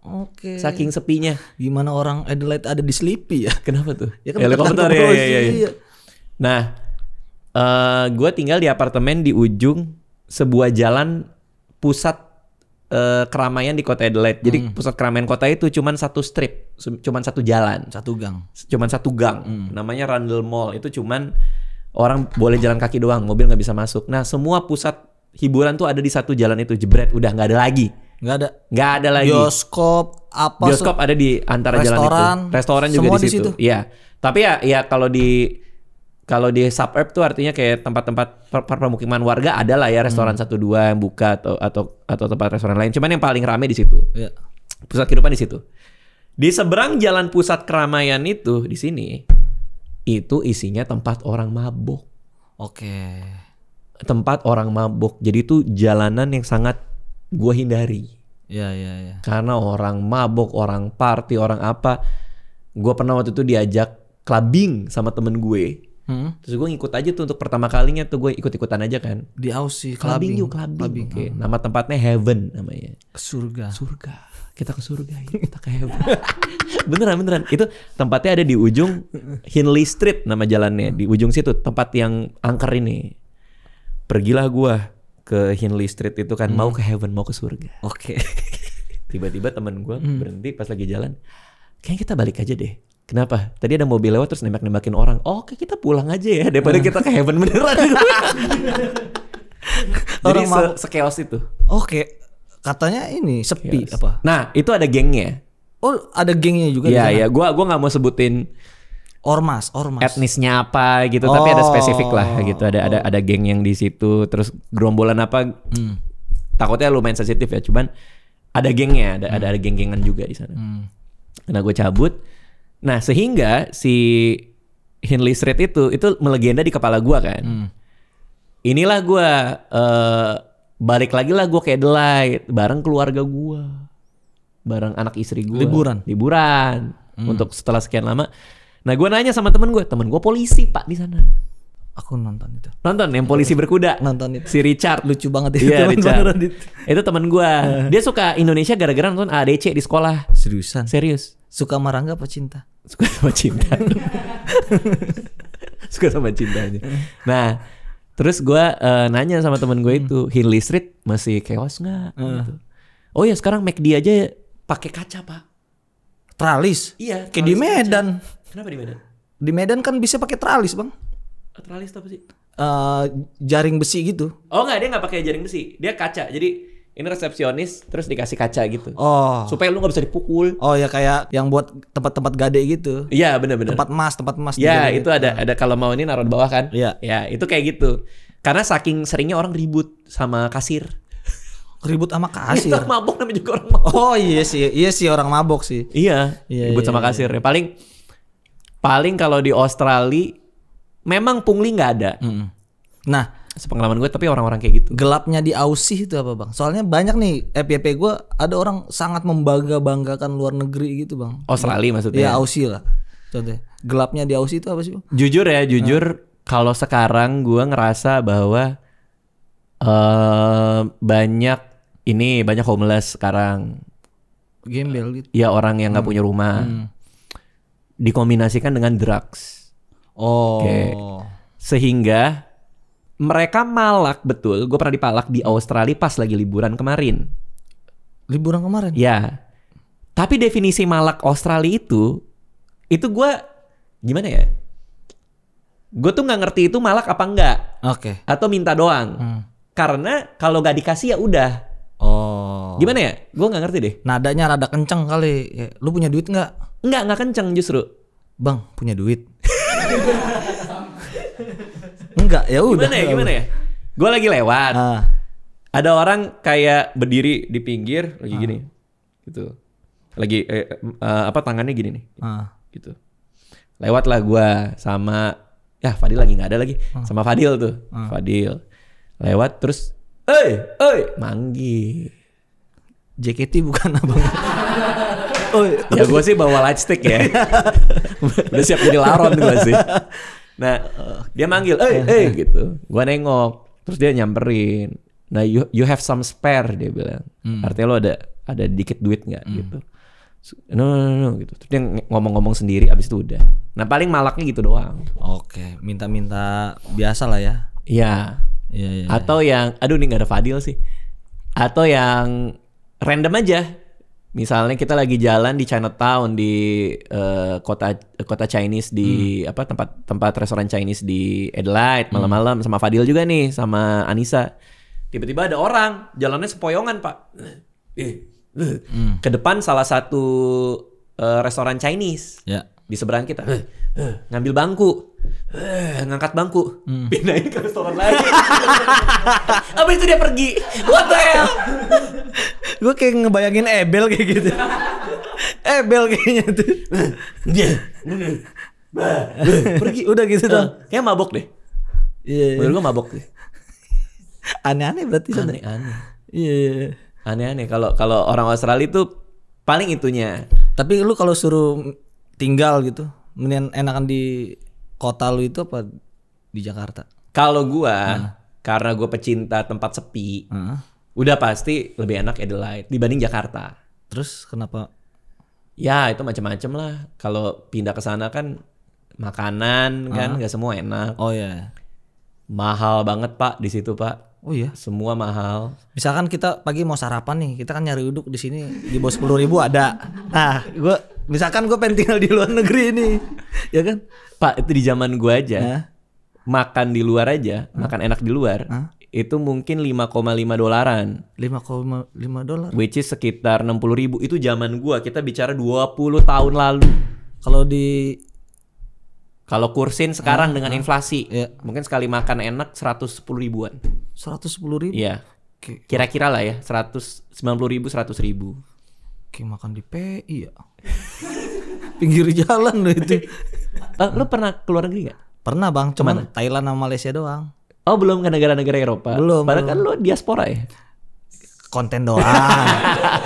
[SPEAKER 2] Oke.
[SPEAKER 1] Saking sepinya.
[SPEAKER 2] Gimana orang Adelaide ada di Sleepy ya?
[SPEAKER 1] Kenapa tuh?
[SPEAKER 2] Ya kan
[SPEAKER 1] helikopter
[SPEAKER 2] ya.
[SPEAKER 1] Nah, gue tinggal di apartemen di ujung sebuah jalan pusat keramaian di kota Adelaide. Jadi pusat keramaian kota itu cuman satu strip, cuman satu jalan, cuman satu gang. Namanya Rundle Mall. Itu cuman orang boleh jalan kaki doang, mobil nggak bisa masuk. Nah, semua pusat hiburan tuh ada di satu jalan itu, jebret, udah nggak ada lagi. Nggak ada lagi.
[SPEAKER 2] Bioskop
[SPEAKER 1] ada di antara jalan itu. Restoran juga di situ. Iya. Tapi ya kalau di suburb tuh artinya kayak tempat-tempat permukiman warga ada lah ya restoran 1-2 yang buka atau tempat restoran lain. Cuman yang paling rame di situ. Iya. Pusat kehidupan di situ. Di seberang jalan pusat keramaian itu di sini itu isinya tempat orang mabuk.
[SPEAKER 2] Oke.
[SPEAKER 1] Tempat orang mabuk. Jadi itu jalanan yang sangat gue hindari.
[SPEAKER 2] Iya.
[SPEAKER 1] Karena orang mabuk, orang party, orang apa. Gue pernah waktu itu diajak clubbing sama temen gue. Terus gue ngikut aja tuh untuk pertama kalinya tuh gue ikut-ikutan aja kan.
[SPEAKER 2] Di Aussie
[SPEAKER 1] clubbing. Okay. Nama tempatnya Heaven namanya.
[SPEAKER 2] Surga.
[SPEAKER 1] Kita ke surga ya. Kita ke Heaven. beneran. Itu tempatnya ada di ujung Hindley Street nama jalannya. Di ujung situ tempat yang angker ini. Pergilah gue ke Hindley Street itu kan mau ke Heaven, mau ke surga.
[SPEAKER 2] Oke.
[SPEAKER 1] Tiba-tiba temen gue berhenti pas lagi jalan. Kayaknya kita balik aja deh. Kenapa? Tadi ada mobil lewat terus nembak-nembakin orang. Oke, kita pulang aja ya daripada kita ke Heaven beneran. Jadi sekeos itu.
[SPEAKER 2] Oke. Katanya ini sepi apa?
[SPEAKER 1] Nah, itu ada gengnya.
[SPEAKER 2] Oh, ada gengnya juga.
[SPEAKER 1] Iya. Gua nggak mau sebutin
[SPEAKER 2] ormas.
[SPEAKER 1] Etnisnya apa gitu, tapi ada spesifik lah gitu. Ada geng yang di situ, terus gerombolan apa? Takutnya lumayan sensitif ya, cuman ada gengnya, ada geng-gengan juga di sana. Nah, gue cabut. Nah, sehingga si Hindley Street itu melegenda di kepala gue kan. Inilah gue balik lagi lah gue ke Adelaide bareng keluarga gue, bareng anak istri gue. Liburan untuk setelah sekian lama. Nah, gue nanya sama temen gue polisi pak di sana.
[SPEAKER 2] Aku nonton itu.
[SPEAKER 1] Nonton yang polisi berkuda.
[SPEAKER 2] Nonton itu.
[SPEAKER 1] Si Richard
[SPEAKER 2] lucu banget itu.
[SPEAKER 1] Iya, Richard. Itu temen gue. Dia suka Indonesia gara-gara nonton ADC di sekolah. Serius.
[SPEAKER 2] Suka sama Rangga apa cinta?
[SPEAKER 1] Suka sama cinta. Suka sama cintanya. Nah, terus gue nanya sama temen gue itu, Hindley Street masih chaos nggak? Gitu. Oh ya sekarang McD aja pakai kaca pak.
[SPEAKER 2] Tralis?
[SPEAKER 1] Iya.
[SPEAKER 2] Kayak di Medan.
[SPEAKER 1] Kenapa di Medan?
[SPEAKER 2] Di Medan kan bisa pakai tralis bang.
[SPEAKER 1] Tralis apa sih?
[SPEAKER 2] Jaring besi gitu.
[SPEAKER 1] Oh enggak, dia nggak pakai jaring besi, dia kaca. Jadi ini resepsionis terus dikasih kaca gitu.
[SPEAKER 2] Oh.
[SPEAKER 1] Supaya lu nggak bisa dipukul.
[SPEAKER 2] Oh ya kayak yang buat tempat-tempat gade gitu.
[SPEAKER 1] Iya benar-benar.
[SPEAKER 2] Tempat emas.
[SPEAKER 1] Ya itu gitu. ada kalau mau ini naruh di bawah kan.
[SPEAKER 2] Iya.
[SPEAKER 1] Ya itu kayak gitu. Karena saking seringnya orang ribut sama kasir.
[SPEAKER 2] Ribut sama kasir.
[SPEAKER 1] Kita mabok namanya juga orang mabok.
[SPEAKER 2] Oh iya sih orang mabok sih.
[SPEAKER 1] Iya. Ribut sama kasir. Paling kalau di Australia memang pungli nggak ada.
[SPEAKER 2] Nah,
[SPEAKER 1] sepengalaman gue tapi orang-orang kayak gitu.
[SPEAKER 2] Gelapnya di Aussie itu apa bang? Soalnya banyak nih FYP gue ada orang sangat membanggakan luar negeri gitu bang.
[SPEAKER 1] Australia maksudnya?
[SPEAKER 2] Ya Aussie lah. Contohnya gelapnya di Aussie itu apa sih bang?
[SPEAKER 1] Jujur kalau sekarang gue ngerasa bahwa banyak homeless sekarang.
[SPEAKER 2] Gembel gitu.
[SPEAKER 1] Ya orang yang nggak punya rumah. Dikombinasikan dengan drugs.
[SPEAKER 2] Okay.
[SPEAKER 1] Sehingga mereka malak betul. Gue pernah dipalak di Australia pas lagi liburan kemarin.
[SPEAKER 2] Liburan kemarin?
[SPEAKER 1] Ya. Tapi definisi malak Australia itu gue gimana ya? Gue tuh nggak ngerti itu malak apa enggak.
[SPEAKER 2] Oke.
[SPEAKER 1] Atau minta doang. Karena kalau nggak dikasih ya udah.
[SPEAKER 2] Oh.
[SPEAKER 1] Gimana ya? Gue nggak ngerti deh.
[SPEAKER 2] Nadanya rada kenceng kali. Lu punya duit nggak?
[SPEAKER 1] Nggak kenceng justru.
[SPEAKER 2] Bang, punya duit. Enggak, ya udah.
[SPEAKER 1] Gimana ya? Gue lagi lewat. Ada orang kayak berdiri di pinggir lagi gini. Gitu. Lagi tangannya gini nih. Gitu. Lewatlah gue sama Fadil lagi nggak ada lagi. Sama Fadil tuh. Fadil. Lewat terus manggil.
[SPEAKER 2] JKT bukan abang.
[SPEAKER 1] Ya gue sih bawa light stick ya. Udah siap jadi laron gue sih. Nah dia manggil gitu. Gue nengok. Terus dia nyamperin. Nah you have some spare dia bilang. Artinya lo ada dikit duit nggak gitu. No gitu. Terus dia ngomong-ngomong sendiri abis itu udah. Nah paling malaknya gitu doang.
[SPEAKER 2] Oke, minta-minta biasa lah ya.
[SPEAKER 1] Iya.
[SPEAKER 2] Iya.
[SPEAKER 1] Atau yang aduh ini nggak ada Fadil sih. Atau yang random aja. Misalnya kita lagi jalan di Chinatown di kota Chinese di tempat restoran Chinese di Adelaide malam-malam sama Fadil juga nih sama Anissa. Tiba-tiba ada orang jalannya sepoyongan Pak. Ke depan salah satu restoran Chinese.
[SPEAKER 2] Ya.
[SPEAKER 1] Di seberang kita. Ngambil bangku. Ngangkat bangku. Pindahin ke restoran lagi. Abis itu dia pergi. What the hell?
[SPEAKER 2] Gue kayak ngebayangin Ebel kayak gitu. Ebel kayaknya tuh. Pergi udah gitu dong.
[SPEAKER 1] Kayak mabok deh.
[SPEAKER 2] Iya.
[SPEAKER 1] Menurut gue mabok deh.
[SPEAKER 2] Aneh-aneh berarti sana.
[SPEAKER 1] Aneh-aneh.
[SPEAKER 2] Iya.
[SPEAKER 1] Aneh-aneh kalau orang Australia itu paling itunya.
[SPEAKER 2] Tapi lu kalau suruh tinggal gitu, mendingan enakan di kota lu itu apa di Jakarta?
[SPEAKER 1] Kalau gua karena gua pecinta tempat sepi, udah pasti lebih enak Adelaide dibanding Jakarta.
[SPEAKER 2] Terus kenapa?
[SPEAKER 1] Ya itu macam-macam lah. Kalau pindah ke sana kan makanan kan nggak semua enak.
[SPEAKER 2] Oh ya.
[SPEAKER 1] Mahal banget Pak di situ Pak.
[SPEAKER 2] Oh iya.
[SPEAKER 1] Semua mahal.
[SPEAKER 2] Misalkan kita pagi mau sarapan nih, kita kan nyari uduk di sini di bawah 10.000 ada. Nah, misalkan gue pengen tinggal di luar negeri nih, ya kan?
[SPEAKER 1] Pak itu di zaman gue aja, makan di luar aja, makan enak di luar, itu mungkin $5,5.
[SPEAKER 2] $5,5.
[SPEAKER 1] Which is sekitar 60.000. Itu zaman gue, kita bicara 20 tahun lalu. Kalau kursin sekarang dengan inflasi, mungkin sekali makan enak 110 ribuan.
[SPEAKER 2] 110.000?
[SPEAKER 1] Iya. Kira-kira lah ya, 190.000, 100.000.
[SPEAKER 2] Kayak makan di PI ya. Pinggir jalan loh itu.
[SPEAKER 1] Lo pernah keluar negeri gak?
[SPEAKER 2] Pernah bang, cuman Thailand sama Malaysia doang.
[SPEAKER 1] Oh belum ke negara-negara Eropa?
[SPEAKER 2] Belum.
[SPEAKER 1] Padahal kan lo diaspora ya?
[SPEAKER 2] Konten doang.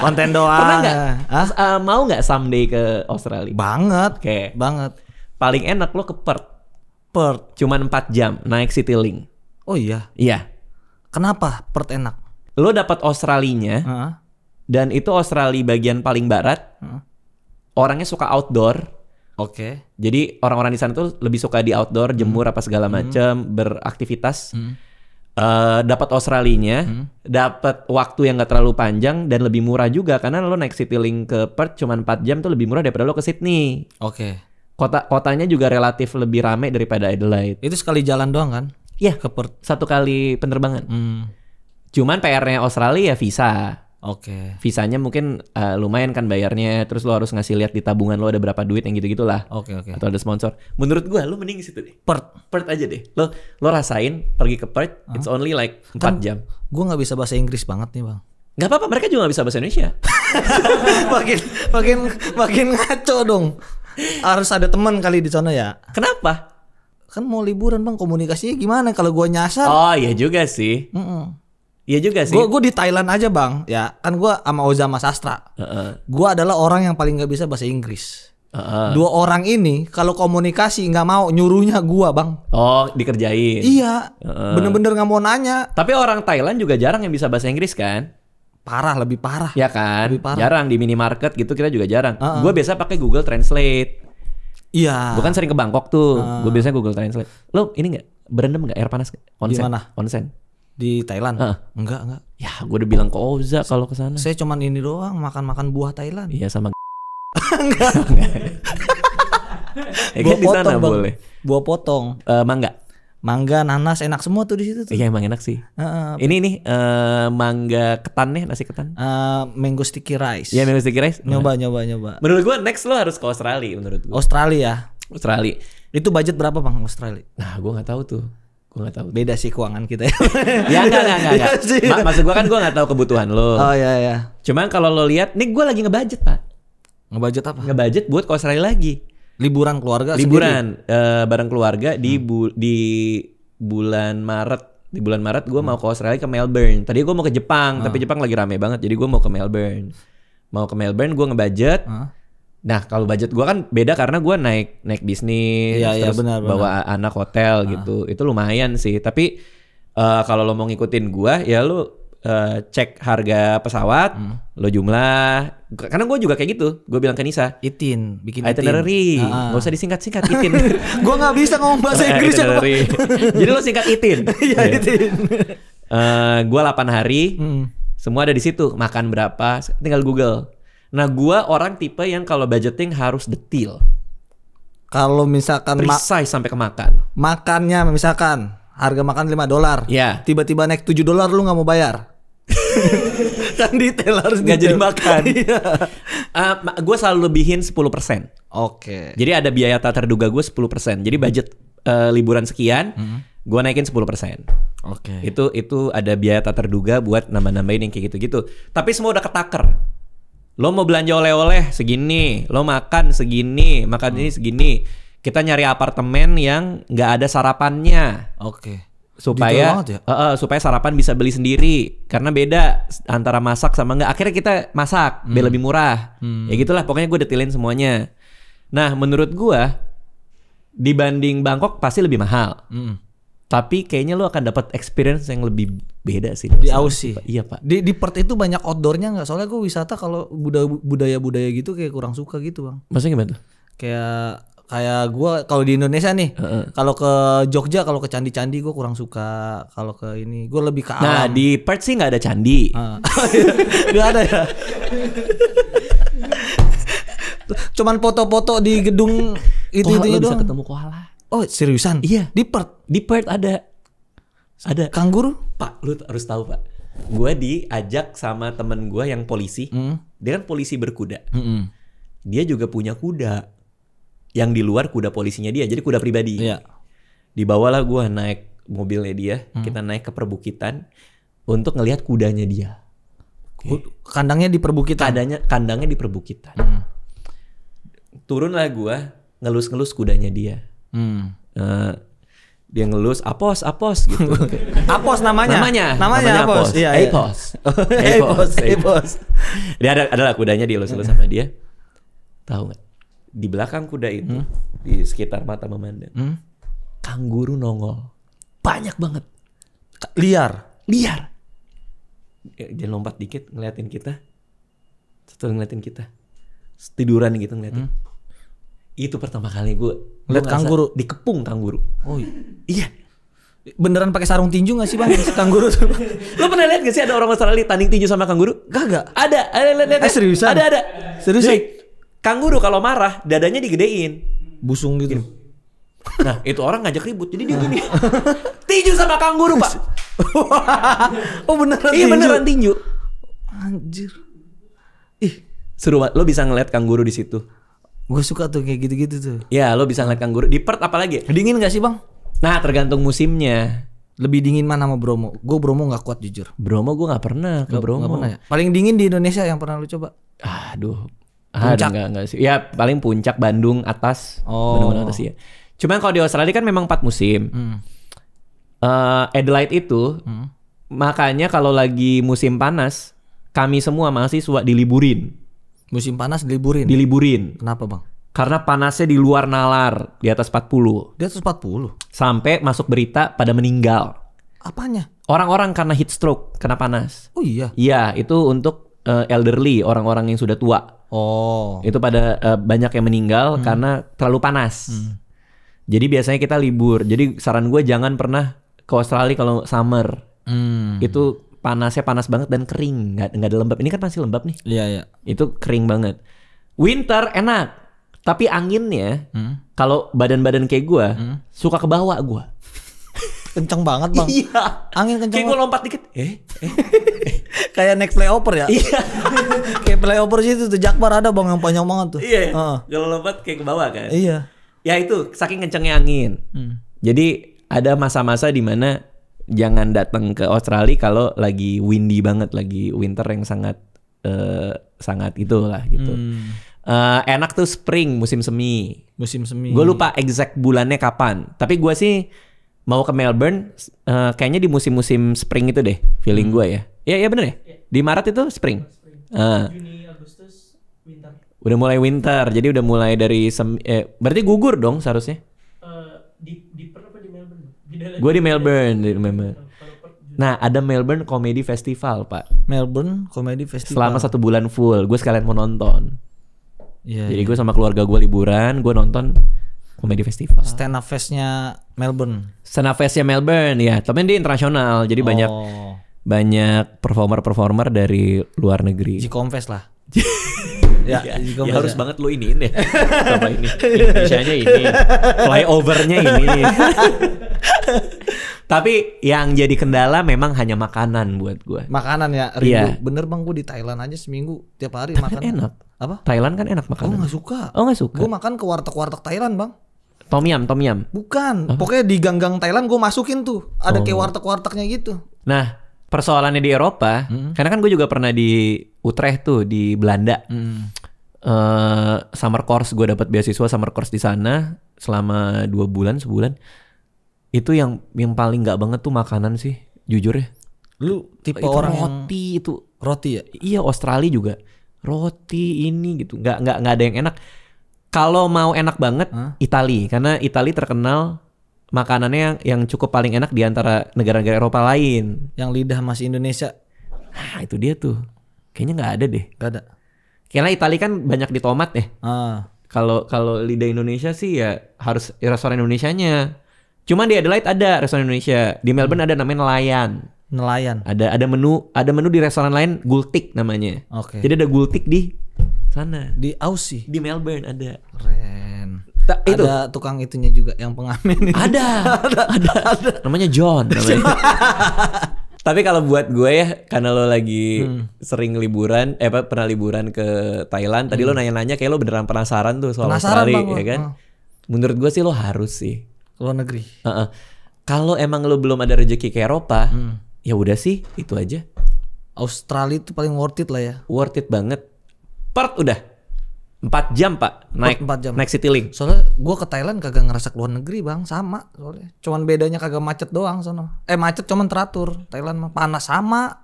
[SPEAKER 2] Konten doang.
[SPEAKER 1] Pernah gak? Mau gak someday ke Australia?
[SPEAKER 2] Banget.
[SPEAKER 1] Oke.
[SPEAKER 2] Banget.
[SPEAKER 1] Paling enak lo ke Perth.
[SPEAKER 2] Perth.
[SPEAKER 1] Cuman 4 jam naik Citylink.
[SPEAKER 2] Oh iya?
[SPEAKER 1] Iya.
[SPEAKER 2] Kenapa Perth enak?
[SPEAKER 1] Lo dapat Australinya. Dan itu Australia bagian paling barat. Orangnya suka outdoor.
[SPEAKER 2] Oke.
[SPEAKER 1] Jadi orang-orang di sana tuh lebih suka di outdoor, jemur apa segala macam, beraktivitas. Dapat Australinya, dapat waktu yang gak terlalu panjang dan lebih murah juga karena lo naik Citylink ke Perth cuma 4 jam tuh lebih murah daripada lo ke Sydney.
[SPEAKER 2] Oke.
[SPEAKER 1] Kotanya juga relatif lebih ramai daripada Adelaide.
[SPEAKER 2] Itu sekali jalan doang kan?
[SPEAKER 1] Iya,
[SPEAKER 2] ke Perth.
[SPEAKER 1] 1 kali penerbangan. Cuman PR-nya Australia ya visa.
[SPEAKER 2] Oke.
[SPEAKER 1] Visanya mungkin lumayan kan bayarnya. Terus lo harus ngasih lihat di tabungan lo ada berapa duit yang gitu-gitulah.
[SPEAKER 2] Oke.
[SPEAKER 1] Atau ada sponsor. Menurut gua lo mending di situ deh.
[SPEAKER 2] Perth
[SPEAKER 1] aja deh. Lo rasain pergi ke Perth, it's only like 4 jam.
[SPEAKER 2] Gua nggak bisa bahasa Inggris banget nih bang.
[SPEAKER 1] Gak apa-apa, mereka juga gak bisa bahasa Indonesia.
[SPEAKER 2] makin ngaco dong. Harus ada teman kali di sana ya.
[SPEAKER 1] Kenapa?
[SPEAKER 2] Kan mau liburan bang, komunikasinya gimana kalau gua nyasar?
[SPEAKER 1] Oh iya juga sih. Iya juga sih.
[SPEAKER 2] Gue di Thailand aja bang, ya kan gue sama Oza sama Sastra. Gue adalah orang yang paling nggak bisa bahasa Inggris. Dua orang ini kalau komunikasi nggak mau nyuruhnya gue bang.
[SPEAKER 1] Oh dikerjain.
[SPEAKER 2] Iya, bener-bener nggak mau nanya.
[SPEAKER 1] Tapi orang Thailand juga jarang yang bisa bahasa Inggris kan?
[SPEAKER 2] Parah, lebih parah.
[SPEAKER 1] Ya kan?
[SPEAKER 2] Lebih parah.
[SPEAKER 1] Jarang di minimarket gitu kita juga jarang. Gue biasa pakai Google Translate.
[SPEAKER 2] Iya.
[SPEAKER 1] Gue kan sering ke Bangkok tuh. Gue biasanya Google Translate. Lo ini nggak berendam nggak air panas? Onsen.
[SPEAKER 2] Di mana?
[SPEAKER 1] Onsen.
[SPEAKER 2] Di Thailand? Enggak.
[SPEAKER 1] Ya gue udah bilang ke Oza kalau ke sana.
[SPEAKER 2] Saya cuman ini doang, makan buah Thailand.
[SPEAKER 1] Iya sama.
[SPEAKER 2] Enggak.
[SPEAKER 1] Buah potong boleh.
[SPEAKER 2] Buah potong. Mangga, nanas enak semua tuh di situ tuh.
[SPEAKER 1] Iya emang enak sih. Ini nih mangga ketan nih, nasi ketan.
[SPEAKER 2] Mango sticky rice.
[SPEAKER 1] Iya mango sticky rice.
[SPEAKER 2] Nyoba.
[SPEAKER 1] Menurut gue next lo harus ke Australia menurut gue.
[SPEAKER 2] Australia. Itu budget berapa bang Australia?
[SPEAKER 1] Nah, gue nggak tahu tuh. Gue nggak tahu.
[SPEAKER 2] Beda sih keuangan kita ya.
[SPEAKER 1] Ya enggak. Maksud gue kan gue nggak tahu kebutuhan lo.
[SPEAKER 2] Oh iya.
[SPEAKER 1] Cuman kalau lo lihat, nih gue lagi ngebudget pak.
[SPEAKER 2] Ngebudget apa?
[SPEAKER 1] Ngebudget buat ke Australia lagi.
[SPEAKER 2] Liburan keluarga.
[SPEAKER 1] Liburan bareng keluarga di bulan Maret. Di bulan Maret gue mau ke Australia, ke Melbourne. Tadi gue mau ke Jepang, tapi Jepang lagi rame banget. Jadi gue mau ke Melbourne. Gue ngebudget. Nah kalau budget gue kan beda karena gue naik bisnis, terus
[SPEAKER 2] benar.
[SPEAKER 1] bawa anak hotel gitu. Itu lumayan sih. Tapi kalau lo mau ngikutin gue, ya lo cek harga pesawat, lo jumlah. Karena gue juga kayak gitu. Gue bilang ke Nisa,
[SPEAKER 2] bikin
[SPEAKER 1] itinerary, nggak usah disingkat-singkat, itin.
[SPEAKER 2] Gue nggak bisa ngomong bahasa Inggris ya.
[SPEAKER 1] Jadi lo singkat itin.
[SPEAKER 2] Iya itin.
[SPEAKER 1] Gue 8 hari, semua ada di situ. Makan berapa, tinggal Google. Nah gue orang tipe yang kalau budgeting harus detail.
[SPEAKER 2] Kalau misalkan
[SPEAKER 1] precise sampai ke makan.
[SPEAKER 2] Makannya misalkan harga makan $5.
[SPEAKER 1] Ya.
[SPEAKER 2] Tiba-tiba naik $7 lu nggak mau bayar. Kan detail harus
[SPEAKER 1] nggak jadi makan. Gue selalu lebihin 10%.
[SPEAKER 2] Oke.
[SPEAKER 1] Jadi ada biaya tak terduga gue 10%. Jadi budget liburan sekian, gue naikin 10%.
[SPEAKER 2] Oke.
[SPEAKER 1] Itu ada biaya tak terduga buat nambah-nambahin yang kayak gitu-gitu. Tapi semua udah ketaker. Lo mau belanja oleh-oleh segini, lo makan segini, makan ini segini. Kita nyari apartemen yang nggak ada sarapannya.
[SPEAKER 2] Oke.
[SPEAKER 1] Supaya supaya sarapan bisa beli sendiri. Karena beda antara masak sama nggak. Akhirnya kita masak, biar lebih murah. Ya gitulah, pokoknya gue detailin semuanya. Nah, menurut gue dibanding Bangkok pasti lebih mahal. Tapi kayaknya lo akan dapat experience yang lebih beda sih.
[SPEAKER 2] Di Aussie.
[SPEAKER 1] Iya pak.
[SPEAKER 2] Di Perth itu banyak outdoornya nggak? Soalnya gue wisata kalau budaya gitu kayak kurang suka gitu bang.
[SPEAKER 1] Maksudnya gimana tuh?
[SPEAKER 2] Kayak gue kalau di Indonesia nih, kalau ke Jogja, kalau ke candi-candi gue kurang suka. Kalau ke ini gue lebih ke alam.
[SPEAKER 1] Nah di Perth sih nggak ada candi.
[SPEAKER 2] Nggak ada ya. Cuman foto-foto di gedung itu doang.
[SPEAKER 1] Bisa ketemu koala.
[SPEAKER 2] Oh seriusan?
[SPEAKER 1] Iya.
[SPEAKER 2] Di Perth
[SPEAKER 1] ada.
[SPEAKER 2] Kanguru?
[SPEAKER 1] Pak, lu harus tahu pak. Gue diajak sama temen gue yang polisi. Dia kan polisi berkuda. Dia juga punya kuda. Yang di luar kuda polisinya dia. Jadi kuda pribadi.
[SPEAKER 2] Iya.
[SPEAKER 1] Dibawalah gue naik mobilnya dia. Kita naik ke perbukitan untuk ngelihat kudanya dia.
[SPEAKER 2] Kandangnya di perbukitan?
[SPEAKER 1] Kandangnya di perbukitan. Turunlah gue ngelus-ngelus kudanya dia. Dia ngelus apos gitu.
[SPEAKER 2] Apos namanya apos. Iya.
[SPEAKER 1] Apos. Dia adalah kudanya dielus-elus sama dia. Tahu nggak? Di belakang kuda itu, di sekitar mata memandang, kanguru nongol, banyak banget.
[SPEAKER 2] Liar.
[SPEAKER 1] Dia lompat dikit ngeliatin kita, tiduran gitu ngeliatin. Itu pertama kali gue
[SPEAKER 2] lihat kanguru,
[SPEAKER 1] dikepung kanguru.
[SPEAKER 2] Oh
[SPEAKER 1] iya.
[SPEAKER 2] Beneran pakai sarung tinju nggak sih bang kanguru tuh?
[SPEAKER 1] Lo pernah lihat gak sih ada orang Australia tanding tinju sama kanguru?
[SPEAKER 2] Gak.
[SPEAKER 1] Ada.
[SPEAKER 2] Seriusan?
[SPEAKER 1] Ada.
[SPEAKER 2] Serius?
[SPEAKER 1] Kanguru kalau marah dadanya digedein,
[SPEAKER 2] busung gitu.
[SPEAKER 1] Nah itu orang ngajak ribut, jadi dia gini. Tinju sama kanguru pak.
[SPEAKER 2] Oh beneran?
[SPEAKER 1] Iya beneran tinju.
[SPEAKER 2] Anjir.
[SPEAKER 1] Seru banget. Lo bisa ngeliat kanguru di situ.
[SPEAKER 2] Gue suka tuh kayak gitu-gitu tuh.
[SPEAKER 1] Ya lo bisa ngeliat kanguru. Di Perth apalagi?
[SPEAKER 2] Dingin gak sih bang?
[SPEAKER 1] Nah tergantung musimnya.
[SPEAKER 2] Lebih dingin mana sama Bromo? Gue Bromo gak kuat jujur.
[SPEAKER 1] Bromo gue gak pernah ke Bromo.
[SPEAKER 2] Gak pernah ya? Paling dingin di Indonesia yang pernah lu coba?
[SPEAKER 1] Aduh.
[SPEAKER 2] Puncak?
[SPEAKER 1] Enggak sih. Ya paling puncak Bandung atas. Bandung atas ya. Cuman kalau di Australia kan memang 4 musim. Adelaide itu makanya kalau lagi musim panas kami semua mahasiswa diliburin.
[SPEAKER 2] Musim panas diliburin? Kenapa bang?
[SPEAKER 1] Karena panasnya di luar nalar, di atas 40.
[SPEAKER 2] Di atas 40?
[SPEAKER 1] Sampai masuk berita pada meninggal.
[SPEAKER 2] Apanya?
[SPEAKER 1] Orang-orang karena heat stroke, kena panas.
[SPEAKER 2] Oh iya?
[SPEAKER 1] Iya, itu untuk elderly, orang-orang yang sudah tua.
[SPEAKER 2] Oh.
[SPEAKER 1] Itu pada banyak yang meninggal karena terlalu panas. Jadi biasanya kita libur. Jadi saran gue jangan pernah ke Australia kalau summer. Itu panasnya panas banget dan kering, nggak ada lembab. Ini kan masih lembab nih.
[SPEAKER 2] Iya.
[SPEAKER 1] Itu kering banget. Winter enak, tapi anginnya kalau badan-badan kayak gue suka ke bawah gue.
[SPEAKER 2] Kenceng banget bang.
[SPEAKER 1] Iya.
[SPEAKER 2] Angin kenceng.
[SPEAKER 1] Kayak gue lompat dikit.
[SPEAKER 2] Kayak next playover ya.
[SPEAKER 1] Iya.
[SPEAKER 2] Kayak playover sih itu tuh Jakbar ada bang yang panjang banget tuh.
[SPEAKER 1] Iya. Kalau lompat kayak ke bawah kan.
[SPEAKER 2] Iya.
[SPEAKER 1] Ya itu saking kencengnya angin. Jadi ada masa-masa di mana jangan datang ke Australia kalau lagi windy banget, lagi winter yang sangat itulah gitu. Enak tuh spring, musim semi. Gue lupa exact bulannya kapan. Tapi gue sih mau ke Melbourne kayaknya di musim-musim spring itu deh, feeling gue ya. Iya bener ya. Di Maret itu spring.
[SPEAKER 3] Juni, Agustus, winter.
[SPEAKER 1] Udah mulai winter, jadi udah mulai dari berarti gugur dong seharusnya.
[SPEAKER 3] Di Perth apa di Melbourne?
[SPEAKER 1] Gue di Melbourne. Nah, ada Melbourne Comedy Festival, Pak.
[SPEAKER 2] Melbourne Comedy Festival.
[SPEAKER 1] Selama 1 bulan full, gue sekalian mau nonton.
[SPEAKER 2] Iya.
[SPEAKER 1] Jadi gue sama keluarga gue liburan, gue nonton Comedy Festival.
[SPEAKER 2] Stand up fest-nya Melbourne.
[SPEAKER 1] Stand up fest-nya Melbourne, ya. Tapi dia internasional, jadi banyak performer dari luar negeri.
[SPEAKER 2] G-Confess lah.
[SPEAKER 1] Ya harus banget lo iniin deh. Sama ini. Indonesianya ini. Flyover-nya ini. Tapi yang jadi kendala memang hanya makanan buat gue.
[SPEAKER 2] Makanan ya, rindu.
[SPEAKER 1] Iya.
[SPEAKER 2] Bener bang, gue di Thailand aja seminggu tiap hari
[SPEAKER 1] Tapi
[SPEAKER 2] makan.
[SPEAKER 1] kan enak.
[SPEAKER 2] Apa?
[SPEAKER 1] Thailand kan enak makanan.
[SPEAKER 2] Oh nggak suka.
[SPEAKER 1] Oh nggak suka.
[SPEAKER 2] Gue makan ke warteg Thailand bang.
[SPEAKER 1] Tom yum.
[SPEAKER 2] Bukan. Pokoknya di gang-gang Thailand gue masukin tuh. Ada kayak warteg-wartegnya gitu.
[SPEAKER 1] Nah, persoalannya di Eropa, karena kan gue juga pernah di Utrecht tuh di Belanda. Summer course, gue dapat beasiswa summer course di sana selama 2 bulan, sebulan. Itu yang paling nggak banget tuh makanan sih, jujur ya.
[SPEAKER 2] Lu tipe
[SPEAKER 1] itu
[SPEAKER 2] orang
[SPEAKER 1] roti itu.
[SPEAKER 2] Roti ya?
[SPEAKER 1] Iya, Australia juga roti ini gitu, nggak ada yang enak. Kalau mau enak banget, Italia, karena Italia terkenal makanannya yang cukup paling enak di antara negara-negara Eropa lain.
[SPEAKER 2] Yang lidah masih Indonesia.
[SPEAKER 1] Nah, itu dia tuh. Kayaknya nggak ada deh.
[SPEAKER 2] Gak ada.
[SPEAKER 1] Karena Italia kan banyak di tomat ya. Kalau lidah Indonesia sih ya harus restoran Indonesianya. Cuman di Adelaide ada restoran Indonesia. Di Melbourne ada namanya
[SPEAKER 2] Nelayan.
[SPEAKER 1] Ada menu di restoran lain Gultik namanya.
[SPEAKER 2] Oke.
[SPEAKER 1] Jadi ada Gultik di sana.
[SPEAKER 2] Di Aussie.
[SPEAKER 1] Di Melbourne ada.
[SPEAKER 2] Keren.
[SPEAKER 1] Itu.
[SPEAKER 2] Ada tukang itunya juga yang pengamen.
[SPEAKER 1] Ada. Namanya John. Tapi kalau buat gue ya, karena lo lagi sering liburan, pernah liburan ke Thailand. Tadi lo nanya-nanya kayak lo beneran penasaran tuh soal Australia, ya kan? Menurut gue sih lo harus sih.
[SPEAKER 2] Luar negeri.
[SPEAKER 1] Kalau emang lo belum ada rezeki ke Eropa, ya udah sih itu aja.
[SPEAKER 2] Australia itu paling worth it lah ya.
[SPEAKER 1] Worth it banget. Perth udah 4 jam pak naik
[SPEAKER 2] 4 jam.
[SPEAKER 1] Naik Citylink.
[SPEAKER 2] Soalnya gue ke Thailand kagak ngerasa keluar negeri bang, sama soalnya. Cuman bedanya kagak macet doang sono. Macet cuman teratur. Thailand mah panas sama.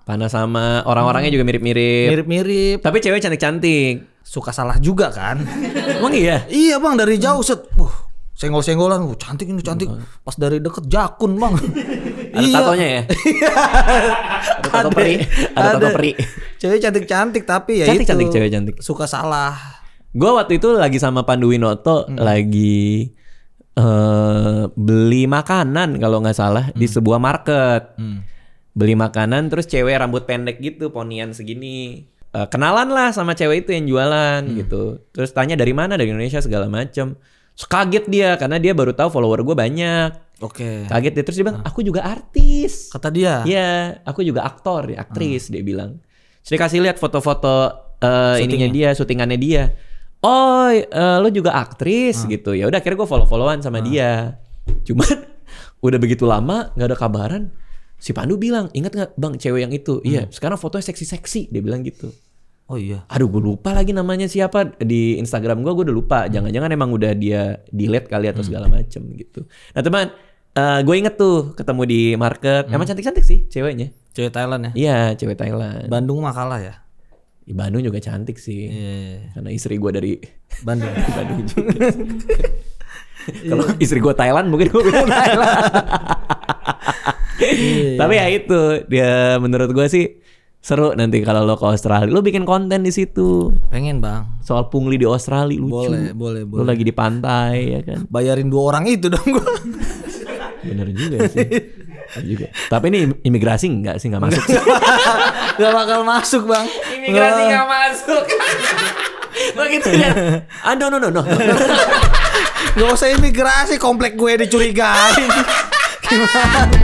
[SPEAKER 1] Orang-orangnya juga mirip-mirip.
[SPEAKER 2] Mirip-mirip.
[SPEAKER 1] Tapi cewek cantik-cantik.
[SPEAKER 2] Suka salah juga kan.
[SPEAKER 1] Emang iya?
[SPEAKER 2] Iya bang, dari jauh set. Senggol-senggolan. Cantik ini cantik. Pas dari deket jakun bang.
[SPEAKER 1] Ada tatonya ya? Ada tato peri. Ada tato peri.
[SPEAKER 2] Cewek cantik-cantik tapi ya
[SPEAKER 1] cantik-cantik,
[SPEAKER 2] itu.
[SPEAKER 1] cewek cantik.
[SPEAKER 2] Suka salah.
[SPEAKER 1] Gue waktu itu lagi sama Pandu Winoto lagi beli makanan kalau nggak salah di sebuah market. Beli makanan terus cewek rambut pendek gitu, ponian segini. Kenalan lah sama cewek itu yang jualan gitu. Terus tanya dari mana, dari Indonesia segala macam. Kaget dia karena dia baru tahu follower gue banyak.
[SPEAKER 2] Oke.
[SPEAKER 1] Kaget dia terus dia bilang aku juga artis.
[SPEAKER 2] Kata dia.
[SPEAKER 1] Iya, aku juga aktor, aktris dia bilang. Terus dia kasih lihat foto-foto ininya dia, syutingannya dia. Oh, lo juga aktris gitu. Ya udah akhirnya gue follow-followan sama dia. Cuman udah begitu lama nggak ada kabaran. Si Pandu bilang, ingat nggak bang cewek yang itu? Iya. Sekarang fotonya seksi-seksi. Dia bilang gitu.
[SPEAKER 2] Oh iya.
[SPEAKER 1] Aduh, gue lupa lagi namanya siapa di Instagram gue udah lupa. Jangan-jangan emang udah dia delete kali atau segala macem gitu. Nah teman, gue inget tuh ketemu di market. Emang cantik-cantik sih ceweknya.
[SPEAKER 2] Cewek Thailand ya?
[SPEAKER 1] Iya, cewek Thailand.
[SPEAKER 2] Bandung mah kalah ya?
[SPEAKER 1] Di Bandung juga cantik sih. Karena istri gue dari
[SPEAKER 2] Bandung.
[SPEAKER 1] Bandung juga. Kalau istri gue Thailand mungkin gue bilang Thailand. Tapi ya itu dia menurut gue sih seru nanti kalau lo ke Australia. Lo bikin konten di situ.
[SPEAKER 2] Pengen bang.
[SPEAKER 1] Soal pungli di Australia lucu.
[SPEAKER 2] Boleh.
[SPEAKER 1] Lo lagi di pantai ya kan.
[SPEAKER 2] Bayarin 2 orang itu dong gue.
[SPEAKER 1] Bener juga sih. Juga. Tapi ini imigrasi enggak sih, enggak masuk sih.
[SPEAKER 2] Gak bakal masuk bang.
[SPEAKER 1] Imigrasi enggak masuk. Begitu ya. No.
[SPEAKER 2] Gak usah imigrasi, komplek gue dicurigain. Gimana?